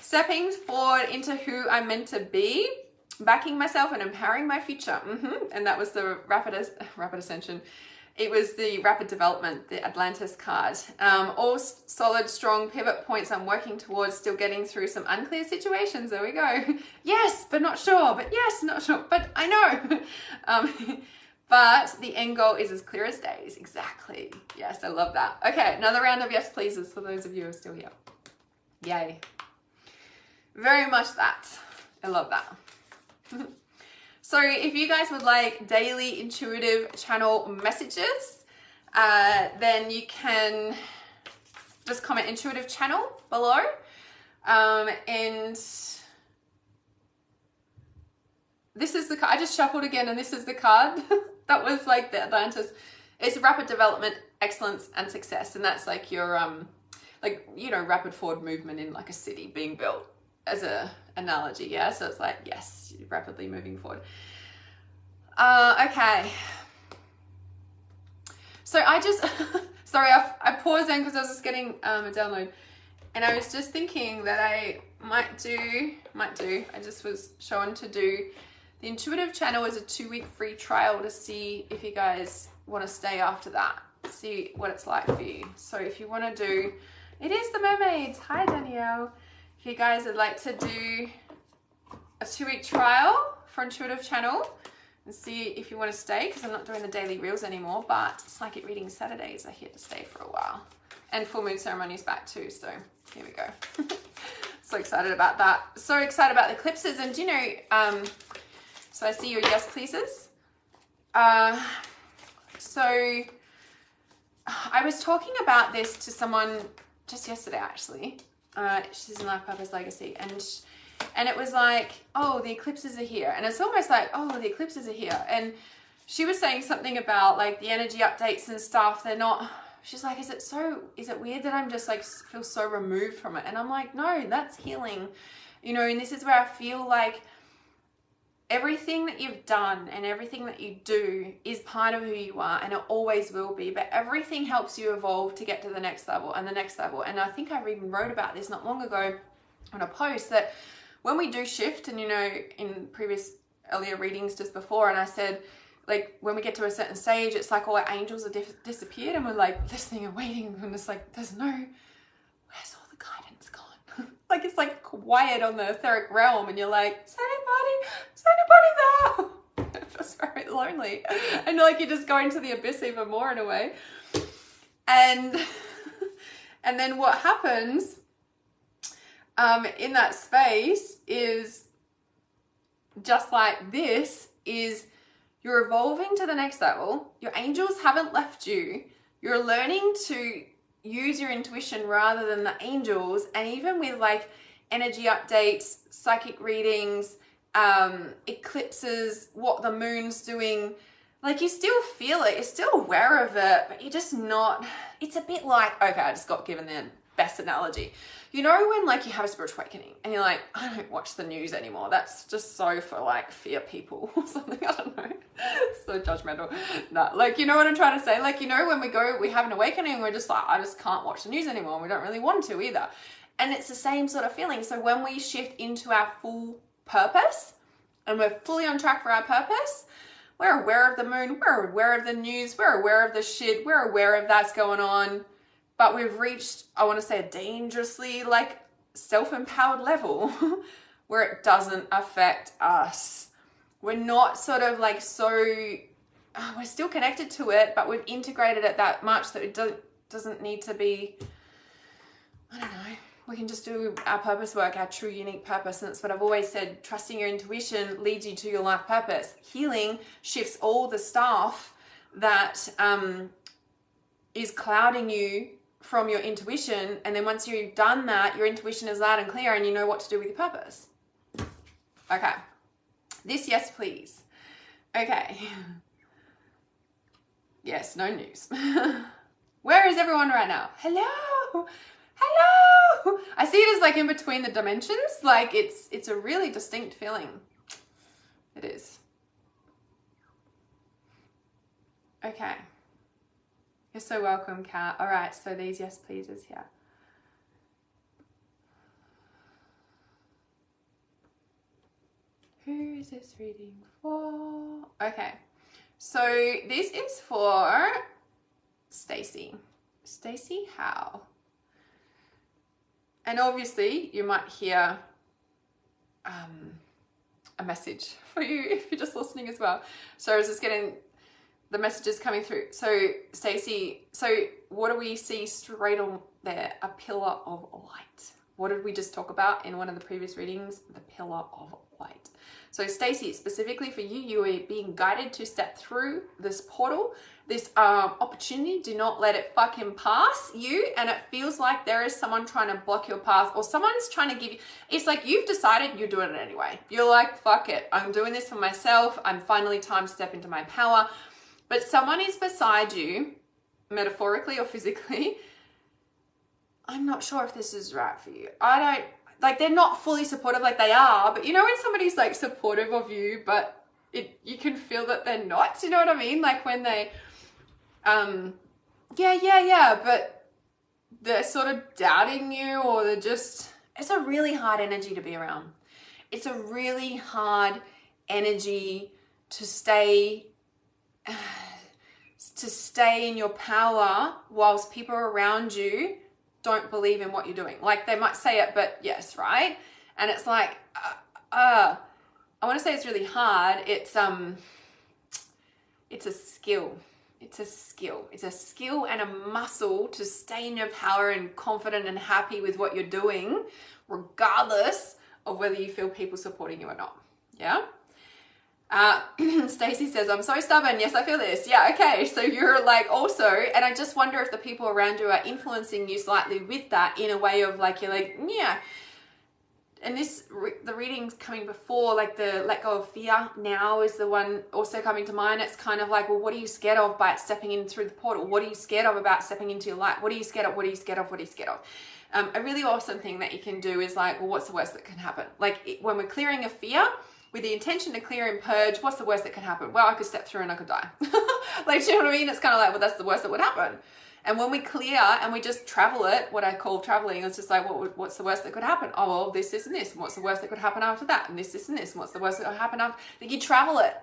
Stepping forward into who I'm meant to be, backing myself and empowering my future. And that was the rapid ascension. It was the rapid development, the Atlantis card. All solid, strong pivot points I'm working towards, still getting through some unclear situations. There we go. Yes, but not sure. But yes, not sure. But I know. but the end goal is as clear as days. Exactly. Yes, I love that. Okay, another round of yes pleases for those of you who are still here. Yay. Very much that. I love that. So if you guys would like daily intuitive channel messages, then you can just comment intuitive channel below. And this is the card. I just shuffled again, and this is the card that was like the Atlantis. It's rapid development, excellence, and success. And that's like your, like, you know, rapid forward movement in like a city being built as a analogy. Yeah. So it's like, yes, you're rapidly moving forward. Okay. So I just, sorry, I paused then because I was just getting a download. And I was just thinking that I might do, I just was shown to do the intuitive channel as a 2-week free trial to see if you guys want to stay after that, see what it's like for you. So if you want to do, it is the mermaids. Hi, Danielle. If you guys would like to do a 2-week trial for intuitive channel and see if you want to stay, because I'm not doing the daily reels anymore, but psychic reading Saturdays are here to stay for a while. And full moon ceremony is back too, so here we go. So excited about that. So excited about the eclipses. And do you know, so I see your yes pleases. So I was talking about this to someone just yesterday, actually. She's in Life Purpose Legacy, and it was like, oh, the eclipses are here. And it's almost like, oh, the eclipses are here. And she was saying something about like the energy updates and stuff. They're not, she's like, is it weird that I'm just like feel so removed from it? And I'm like, no, that's healing, you know. And this is where I feel like everything that you've done and everything that you do is part of who you are, and it always will be, but everything helps you evolve to get to the next level and the next level. And I think I even wrote about this not long ago on a post, that when we do shift, and you know, in earlier readings just before, and I said, like, when we get to a certain stage, it's like all our angels are disappeared, and we're like listening and waiting, and it's like, where's all the guidance gone? Like, it's like quiet on the etheric realm, and you're like, is anybody there? It feels very lonely, and like you're just going to the abyss even more in a way. And then what happens in that space is just like this, is you're evolving to the next level. Your angels haven't left you. You're learning to use your intuition rather than the angels. And even with like energy updates, psychic readings, eclipses, what the moon's doing, like you still feel it, you're still aware of it, but you're just not, it's a bit like, okay, I just got given the best analogy. You know, when like you have a spiritual awakening and you're like, I don't watch the news anymore. That's just so for like fear people or something. I don't know. It's so judgmental. No, like, you know what I'm trying to say? Like, you know, when we have an awakening, we're just like, I just can't watch the news anymore. And we don't really want to either. And it's the same sort of feeling. So when we shift into our full purpose and we're fully on track for our purpose, we're aware of the moon, we're aware of the news, we're aware of the shit, we're aware of that's going on. But we've reached, I want to say, a dangerously like self-empowered level where it doesn't affect us. We're not sort of like so, we're still connected to it, but we've integrated it that much that it doesn't need to be, I don't know, we can just do our purpose work, our true unique purpose. And that's what I've always said, trusting your intuition leads you to your life purpose. Healing shifts all the stuff that is clouding you from your intuition, and then once you've done that, your intuition is loud and clear and you know what to do with your purpose. Okay, this yes please. Okay, yes, no news. Where is everyone right now? Hello, I see it as like in between the dimensions, like it's a really distinct feeling. It is. Okay. You're so welcome, Kat. All right, so these yes pleases here. Who is this reading for? Okay, so this is for Stacy. Stacy Howe. And obviously you might hear a message for you if you're just listening as well. So I was just getting the messages coming through. So Stacey, so what do we see straight on there? A pillar of light. What did we just talk about in one of the previous readings? The pillar of light. So Stacey, specifically for you, you are being guided to step through this portal, this opportunity. Do not let it fucking pass you. And it feels like there is someone trying to block your path, or someone's trying to give you, it's like you've decided you're doing it anyway. You're like, fuck it. I'm doing this for myself. I'm finally time to step into my power. But someone is beside you, metaphorically or physically. I'm not sure if this is right for you. I don't, like, they're not fully supportive like they are, but you know when somebody's like supportive of you, but you can feel that they're not, you know what I mean? Like when they, but they're sort of doubting you, or they're just, it's a really hard energy to be around. It's a really hard energy to stay in your power whilst people around you don't believe in what you're doing. Like they might say it, but yes, right? And it's like, I want to say it's really hard. It's a skill. It's a skill. It's a skill and a muscle to stay in your power and confident and happy with what you're doing, regardless of whether you feel people supporting you or not. Yeah? Stacey says, I'm so stubborn. Yes, I feel this. Yeah, okay. So you're like also, and I just wonder if the people around you are influencing you slightly with that in a way of like, you're like, yeah. And this, the readings coming before, like the let go of fear now is the one also coming to mind. It's kind of like, well, what are you scared of by stepping in through the portal? What are you scared of about stepping into your light? What are you scared of? What are you scared of? What are you scared of? A really awesome thing that you can do is like, well, what's the worst that can happen? Like when we're clearing a fear, with the intention to clear and purge, what's the worst that could happen? Well, I could step through and I could die. Like, do you know what I mean? It's kind of like, well, that's the worst that would happen. And when we clear and we just travel it, what I call traveling, it's just like, what's the worst that could happen? Oh, well, this, and this. And what's the worst that could happen after that? And this, and this. And what's the worst that could happen after? Like you travel it.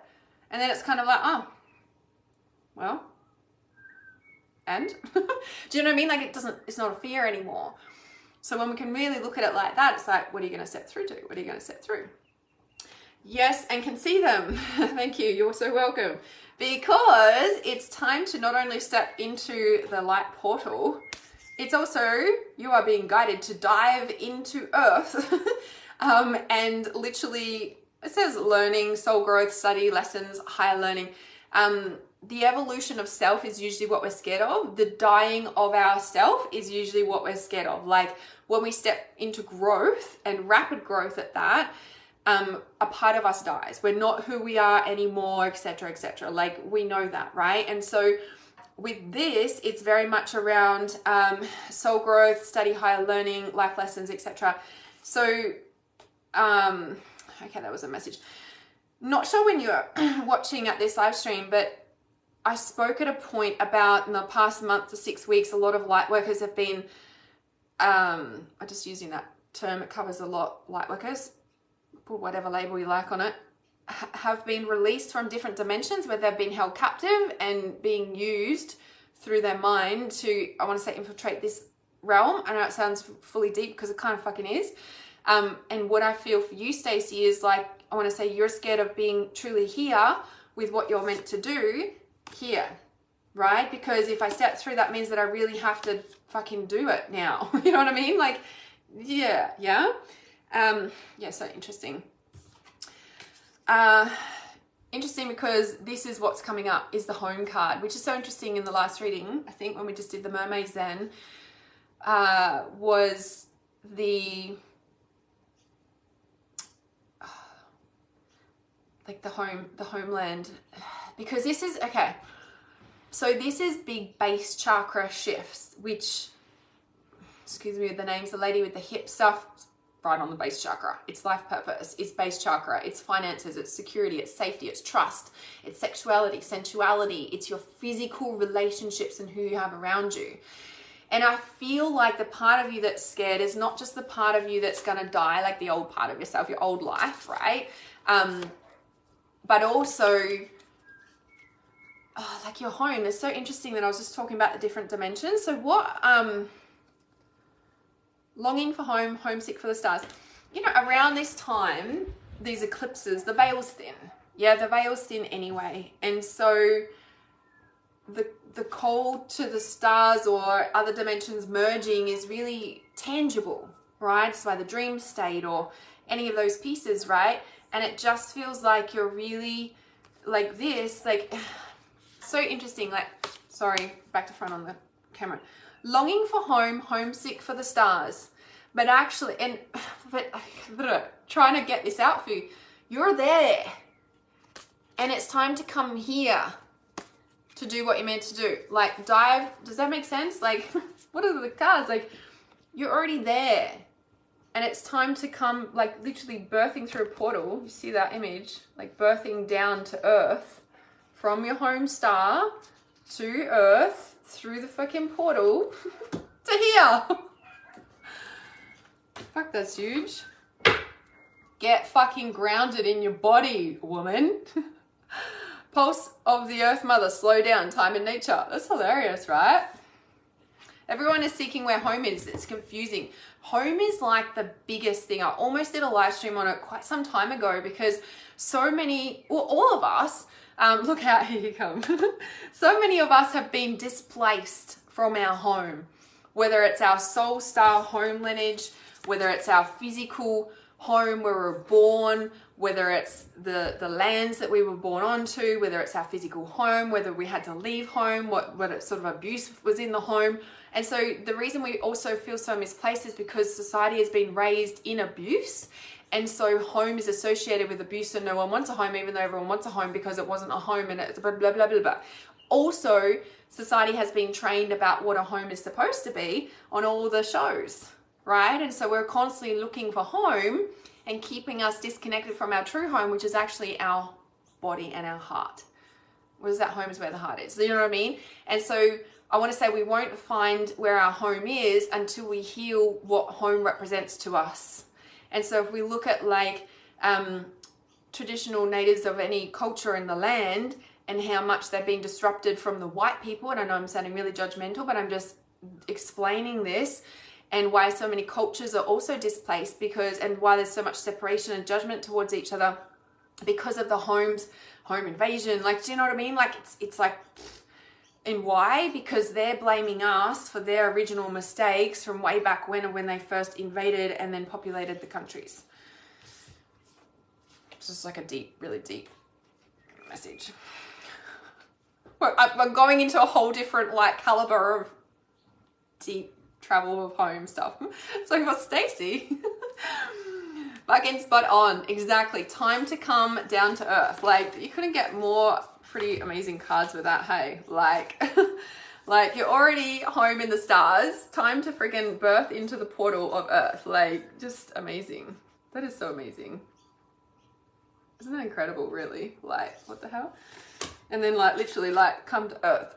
And then it's kind of like, oh, well, and? Do you know what I mean? Like it's not a fear anymore. So when we can really look at it like that, it's like, what are you going to step through to? What are you going to step through? Yes, and can see them. Thank you. You're so welcome. Because it's time to not only step into the light portal, it's also, you are being guided to dive into earth and literally, it says learning, soul growth, study, lessons, higher learning. The evolution of self is usually what we're scared of. The dying of ourself is usually what we're scared of. Like when we step into growth and rapid growth at that, a part of us dies. We're not who we are anymore, etc., etc. Like we know that, right? And so with this, it's very much around soul growth, study, higher learning, life lessons, etc. So, okay, that was a message. Not sure when you're watching at this live stream, but I spoke at a point about in the past month to 6 weeks, a lot of light workers have been, I'm just using that term, it covers a lot, light workers, put whatever label you like on it, have been released from different dimensions where they've been held captive and being used through their mind to, I want to say, infiltrate this realm. I know it sounds fully deep because it kind of fucking is. And what I feel for you, Stacey, is like, I want to say you're scared of being truly here with what you're meant to do here, right? Because if I step through, that means that I really have to fucking do it now. You know what I mean? Like, yeah. So interesting. Interesting because this is what's coming up is the home card, which is so interesting. In the last reading, I think when we just did the mermaids then, was the like the homeland, because this is okay. So this is big base chakra shifts, which, excuse me, the name's the lady with the hip stuff. Right on the base chakra. It's life purpose, it's base chakra, it's finances, it's security, it's safety, it's trust, it's sexuality, sensuality, it's your physical relationships and who you have around you. And I feel like the part of you that's scared is not just the part of you that's going to die, like the old part of yourself, your old life, right? But also, like your home. It's so interesting that I was just talking about the different dimensions. So what, longing for home, homesick for the stars. You know, around this time, these eclipses, the veil's thin. Yeah, the veil's thin anyway. And so the cold to the stars or other dimensions merging is really tangible, right? It's by the dream state or any of those pieces, right? And it just feels like you're really like this, like so interesting. Like, sorry, back to front on the camera. Longing for home, homesick for the stars. But actually, but trying to get this out for you, you're there. And it's time to come here to do what you're meant to do. Like, dive, does that make sense? Like, what are the cards? Like, you're already there. And it's time to come, like, literally birthing through a portal. You see that image? Like, birthing down to Earth. From your home star to Earth, through the fucking portal, to here. Fuck, that's huge. Get fucking grounded in your body, woman. Pulse of the Earth Mother, slow down, time in nature. That's hilarious, right? Everyone is seeking where home is. It's confusing. Home is like the biggest thing. I almost did a live stream on it quite some time ago because so many, well, all of us, look out, here you come. So many of us have been displaced from our home, whether it's our soul star home lineage, whether it's our physical home where we were born, whether it's the lands that we were born onto, whether it's our physical home, whether we had to leave home, what sort of abuse was in the home. And so the reason we also feel so misplaced is because society has been raised in abuse. And so home is associated with abuse, and no one wants a home, even though everyone wants a home because it wasn't a home, and it's blah, blah, blah, blah, blah. Also, society has been trained about what a home is supposed to be on all the shows, right? And so we're constantly looking for home and keeping us disconnected from our true home, which is actually our body and our heart. What is that? Home is where the heart is. You know what I mean? And so I want to say we won't find where our home is until we heal what home represents to us. And so if we look at like traditional natives of any culture in the land and how much they've been disrupted from the white people, and I know I'm sounding really judgmental, but I'm just explaining this, and why so many cultures are also displaced because, and why there's so much separation and judgment towards each other because of the home invasion. Like, do you know what I mean? Like it's like, and why? Because they're blaming us for their original mistakes from way back when they first invaded and then populated the countries. It's just like a deep, really deep message. Well, I'm going into a whole different like caliber of deep travel of home stuff. So for Stacey, fucking spot on. Exactly. Time to come down to earth. Like, you couldn't get more pretty amazing cards with that, hey? Like, like you're already home in the stars. Time to freaking birth into the portal of earth. Like, just amazing. That is so amazing. Isn't that incredible, really? Like, what the hell? And then like literally like come to earth.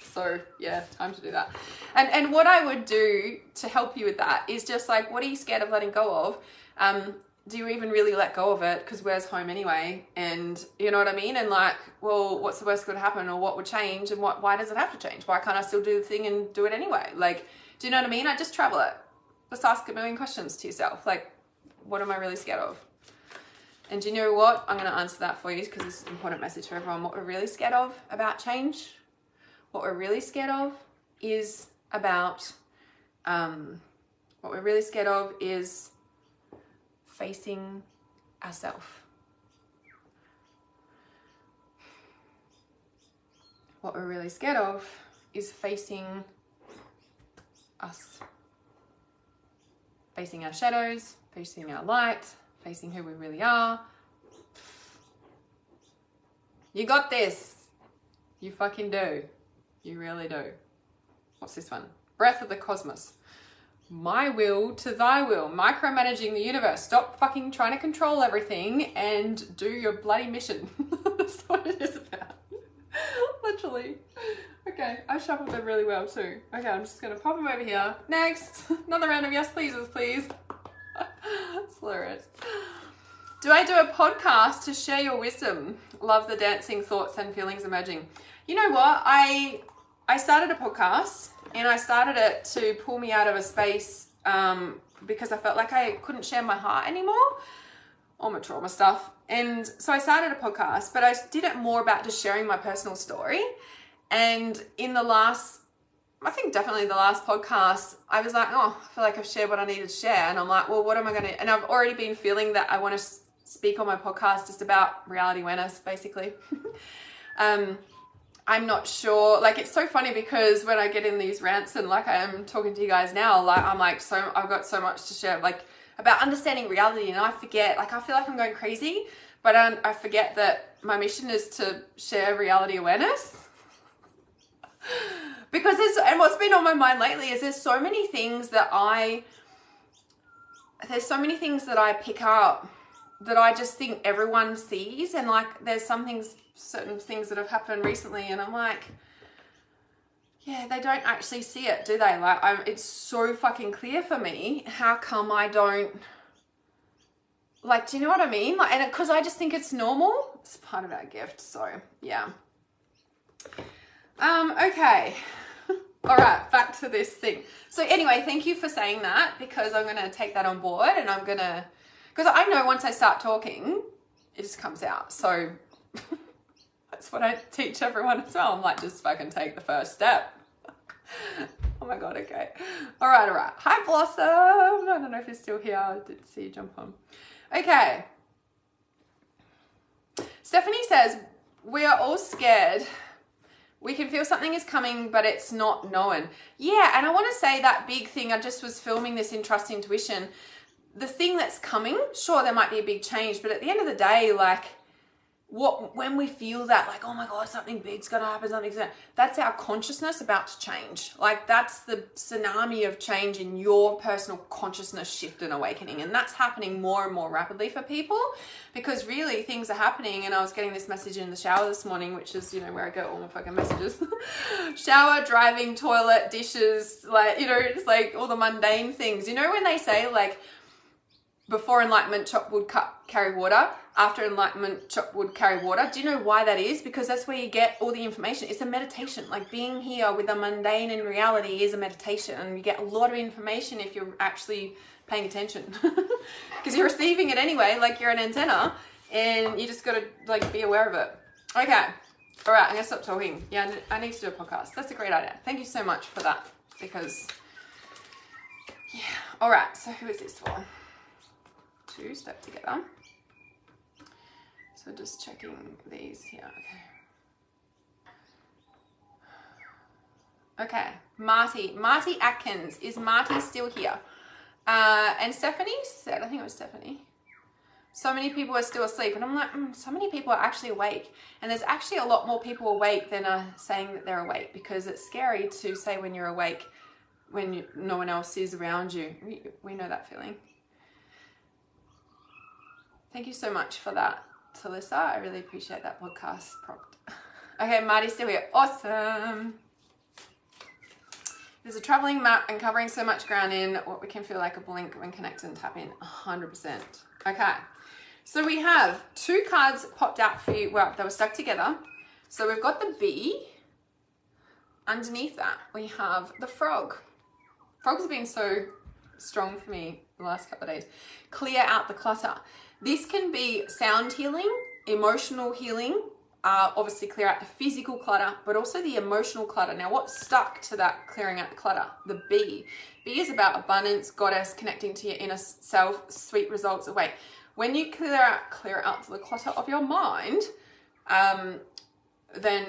So yeah, time to do that. And what I would do to help you with that is just like, what are you scared of letting go of? Do you even really let go of it? Because where's home anyway? And you know what I mean? And like, well, what's the worst that could happen, or what would change, and why does it have to change? Why can't I still do the thing and do it anyway? Like, do you know what I mean? I just travel it. Just ask a million questions to yourself. Like, what am I really scared of? And do you know what? I'm going to answer that for you because this is an important message for everyone. What we're really scared of about change, what we're really scared of is about, what we're really scared of is facing ourselves. What we're really scared of is facing us. Facing our shadows, facing our light, facing who we really are. You got this. You fucking do. You really do. What's this one? Breath of the cosmos. My will to thy will. Micromanaging the universe. Stop fucking trying to control everything and do your bloody mission. That's what it is about. Literally. Okay, I shuffled them really well too. Okay, I'm just going to pop them over here. Next. Another round of yes pleases, please. It's hilarious. Do I do a podcast to share your wisdom? Love the dancing thoughts and feelings emerging. You know what? I started a podcast, and I started it to pull me out of a space because I felt like I couldn't share my heart anymore, all my trauma stuff. And so I started a podcast, but I did it more about just sharing my personal story. And in the last, I think definitely the last podcast, I was like, oh, I feel like I've shared what I needed to share. And I'm like, well, what am I going to, and I've already been feeling that I want to speak on my podcast just about reality awareness, basically. I'm not sure, like, it's so funny because when I get in these rants and like I am talking to you guys now, like I'm like, so I've got so much to share, like about understanding reality, and I forget, like I feel like I'm going crazy, but I forget that my mission is to share reality awareness. Because and what's been on my mind lately is there's so many things that I pick up that I just think everyone sees, and like there's certain things that have happened recently, and I'm like, yeah, they don't actually see it, do they? Like it's so fucking clear for me. How come I don't, like, do you know what I mean? Like, and because I just think it's normal. It's part of our gift. So yeah. Okay. All right, back to this thing. So anyway, thank you for saying that, because I'm going to take that on board, and I'm going to, because I know once I start talking, it just comes out. So that's what I teach everyone as well. I'm like, just fucking take the first step. Oh my God, okay. All right. Hi, Blossom. I don't know if you're still here. I did see you jump on. Okay. Stephanie says, we are all scared. We can feel something is coming, but it's not known. Yeah, and I want to say that big thing, I just was filming this in Trust Intuition. The thing that's coming, sure, there might be a big change, but at the end of the day, like, when we feel that, like, oh my God, something big's gonna happen, that's our consciousness about to change. Like, that's the tsunami of change in your personal consciousness shift and awakening. And that's happening more and more rapidly for people, because really things are happening. And I was getting this message in the shower this morning, which is, you know, where I get all my fucking messages. Shower, driving, toilet, dishes, like, you know, it's like all the mundane things. You know, when they say, like, before enlightenment, chop wood, carry water. After enlightenment, chop wood, carry water. Do you know why that is? Because that's where you get all the information. It's a meditation. Like, being here with the mundane in reality is a meditation. And you get a lot of information if you're actually paying attention. Because you're receiving it anyway, like you're an antenna. And you just got to, like, be aware of it. Okay. All right, I'm going to stop talking. Yeah, I need to do a podcast. That's a great idea. Thank you so much for that. Because, yeah. All right, so who is this for? 2 step together. So just checking these here. Okay, Marty Atkins. Is Marty still here? And Stephanie said, I think it was Stephanie, so many people are still asleep. And I'm like, so many people are actually awake. And there's actually a lot more people awake than are saying that they're awake, because it's scary to say when you're awake when no one else is around you. We know that feeling. Thank you so much for that, Talissa. I really appreciate that podcast prompt. Okay, Marty's still here. Awesome. There's a traveling map and covering so much ground in what we can feel like a blink when connect and tap in. 100%. Okay. So we have 2 cards popped out for you. Well, they were stuck together. So we've got the bee. Underneath that, we have the frog. Frogs have been so strong for me the last couple of days. Clear out the clutter. This can be sound healing, emotional healing, obviously clear out the physical clutter, but also the emotional clutter. Now, what's stuck to that clearing out the clutter? The bee. Bee is about abundance, goddess, connecting to your inner self, sweet results await. When you clear out the clutter of your mind, then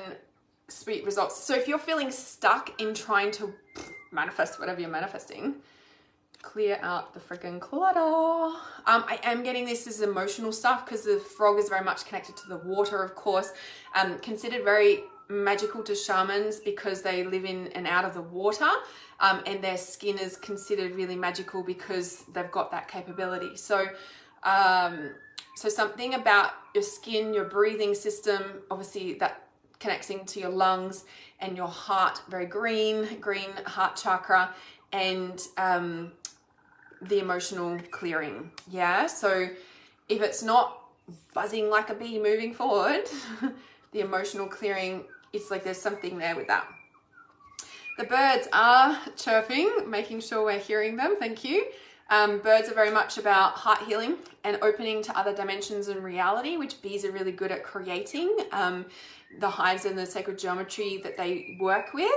sweet results. So if you're feeling stuck in trying to manifest whatever you're manifesting, clear out the freaking clutter. I am getting this as emotional stuff, because the frog is very much connected to the water, of course. Considered very magical to shamans because they live in and out of the water, and their skin is considered really magical because they've got that capability. So something about your skin, your breathing system, obviously that connecting to your lungs and your heart, very green heart chakra, and the emotional clearing. Yeah, so if it's not buzzing like a bee moving forward, the emotional clearing, it's like there's something there with that. The birds are chirping, making sure we're hearing them. Thank you. Birds are very much about heart healing and opening to other dimensions and reality, which bees are really good at creating. The hives and the sacred geometry that they work with.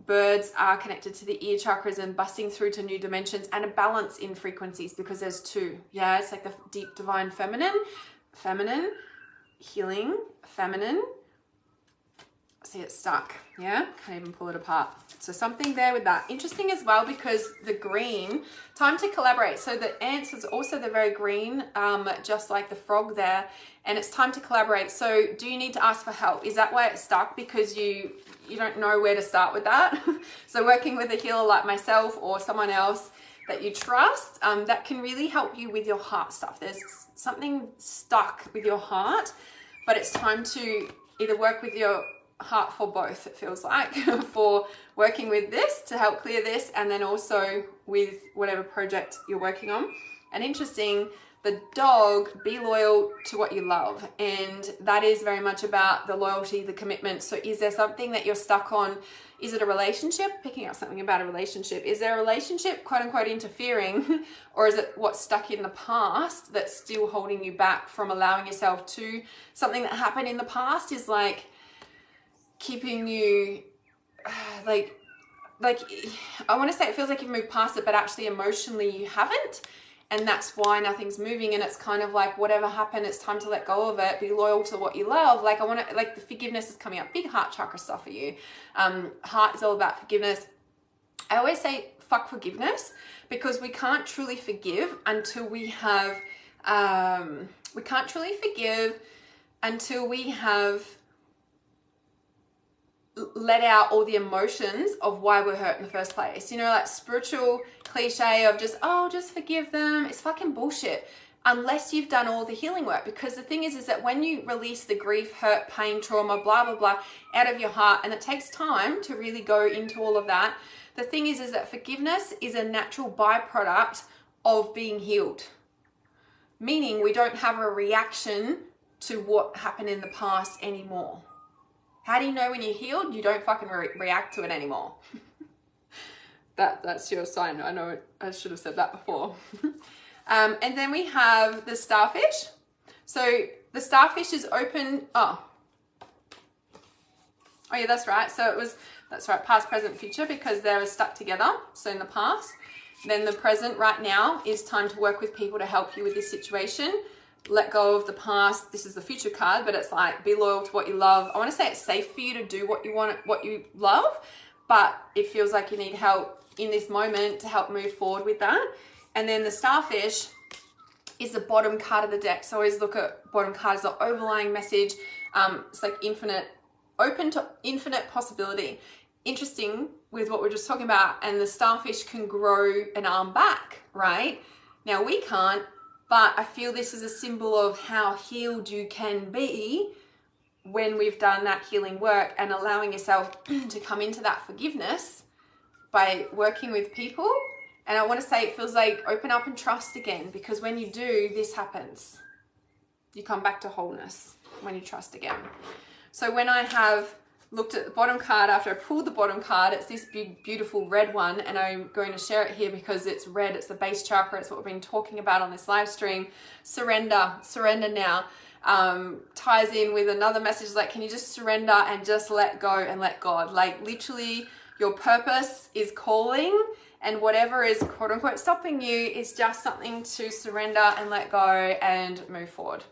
Birds are connected to the ear chakras and busting through to new dimensions and a balance in frequencies, because there's two. Yeah, it's like the deep divine feminine, healing, feminine. See, it's stuck. Yeah, can't even pull it apart. So something there with that. Interesting as well, because the green, time to collaborate. So the ants is also the very green, just like the frog there, and it's time to collaborate. So do you need to ask for help? Is that why it's stuck? Because you don't know where to start with that? So working with a healer like myself or someone else that you trust, that can really help you with your heart stuff. There's something stuck with your heart, but it's time to either work with your heart for both, it feels like, for working with this to help clear this, and then also with whatever project you're working on. And interesting, the dog, be loyal to what you love, and that is very much about the loyalty, the commitment. So is there something that you're stuck on? Is it a relationship? Picking up something about a relationship. Is there a relationship, quote unquote, interfering? Or is it what's stuck in the past that's still holding you back from allowing yourself to? Something that happened in the past is like keeping you like I want to say it feels like you've moved past it, but actually emotionally you haven't, and that's why nothing's moving. And it's kind of like, whatever happened, it's time to let go of it. Be loyal to what you love. Like, I want to, like, the forgiveness is coming up, big heart chakra stuff for you. Heart is all about forgiveness. I always say fuck forgiveness, because we can't truly forgive until we have let out all the emotions of why we're hurt in the first place. You know, like spiritual cliche of just, oh, just forgive them. It's fucking bullshit. Unless you've done all the healing work. Because the thing is that when you release the grief, hurt, pain, trauma, blah, blah, blah, out of your heart, and it takes time to really go into all of that, the thing is that forgiveness is a natural byproduct of being healed. Meaning we don't have a reaction to what happened in the past anymore. How do you know when you're healed? You don't fucking react to it anymore. That's your sign. I know I should have said that before. And then we have the starfish. So the starfish is open. Oh yeah, that's right. So that's right, past, present, future, because they were stuck together. So in the past, then the present right now is time to work with people to help you with this situation. Let go of the past. This is the future card, but it's like, be loyal to what you love. I want to say it's safe for you to do what you want, what you love, but it feels like you need help in this moment to help move forward with that. And then the starfish is the bottom card of the deck. So always look at bottom card as the overlying message. It's like infinite, open to infinite possibility. Interesting with what we're just talking about. And the starfish can grow an arm back, right? Now we can't. But I feel this is a symbol of how healed you can be when we've done that healing work, and allowing yourself to come into that forgiveness by working with people. And I want to say it feels like open up and trust again, because when you do, this happens. You come back to wholeness when you trust again. So when I have looked at the bottom card, after I pulled the bottom card, it's this big, beautiful red one, and I'm going to share it here because it's red. It's the base chakra. It's what we've been talking about on this live stream. Surrender now. Ties in with another message like, can you just surrender and just let go and let God? Like, literally, your purpose is calling, and whatever is quote unquote stopping you is just something to surrender and let go and move forward.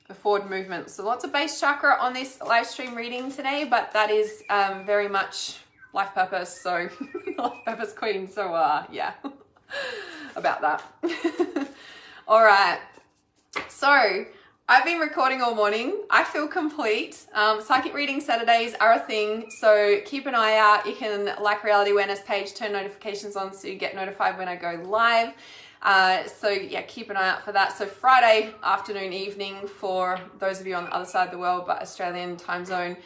The forward movement. So lots of base chakra on this live stream reading today, but that is very much life purpose. So life purpose queen. So yeah, about that. All right. So I've been recording all morning. I feel complete. Psychic reading Saturdays are a thing. So keep an eye out. You can like Reality Awareness page, turn notifications on so you get notified when I go live. So yeah, keep an eye out for that. So Friday afternoon, evening for those of you on the other side of the world, but Australian time zone,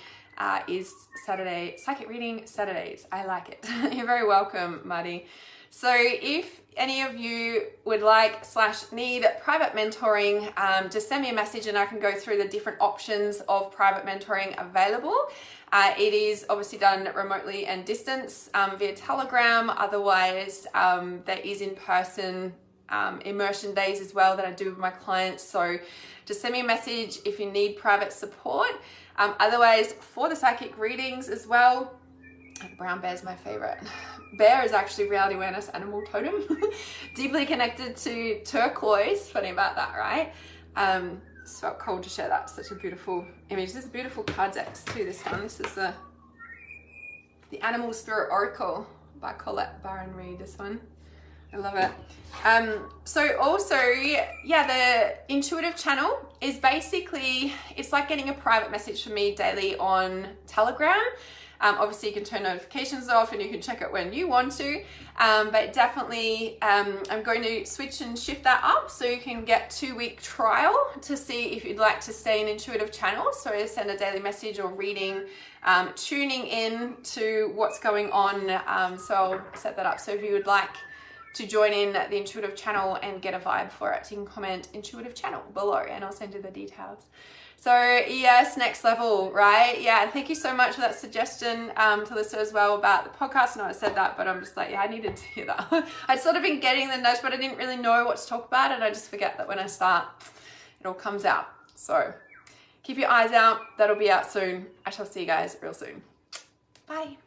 is Saturday, Psychic Reading Saturdays. I like it. You're very welcome, Marty. So if any of you would like / need private mentoring, just send me a message and I can go through the different options of private mentoring available. It is obviously done remotely and distance via Telegram. Otherwise, there is in-person immersion days as well that I do with my clients. So just send me a message if you need private support. Otherwise, for the psychic readings as well, brown bear is my favorite. Bear is actually reality awareness animal totem. Deeply connected to turquoise. Funny about that, right? It's felt cool to share that. Such a beautiful image. This is beautiful card decks too, this one. This is the Animal Spirit Oracle by Colette Baron Reed, this one. I love it. So also, yeah, the intuitive channel is basically, it's like getting a private message from me daily on Telegram. Obviously you can turn notifications off and you can check it when you want to, but definitely I'm going to switch and shift that up so you can get 2-week trial to see if you'd like to stay in intuitive channel. So I send a daily message or reading, tuning in to what's going on. So I'll set that up. So if you would like to join in the intuitive channel and get a vibe for it, you can comment intuitive channel below and I'll send you the details. So yes, next level, right? Yeah, and thank you so much for that suggestion to Lisa as well about the podcast. I know I said that, but I'm just like, yeah, I needed to hear that. I'd sort of been getting the nudge, but I didn't really know what to talk about, and I just forget that when I start, it all comes out. So keep your eyes out. That'll be out soon. I shall see you guys real soon. Bye.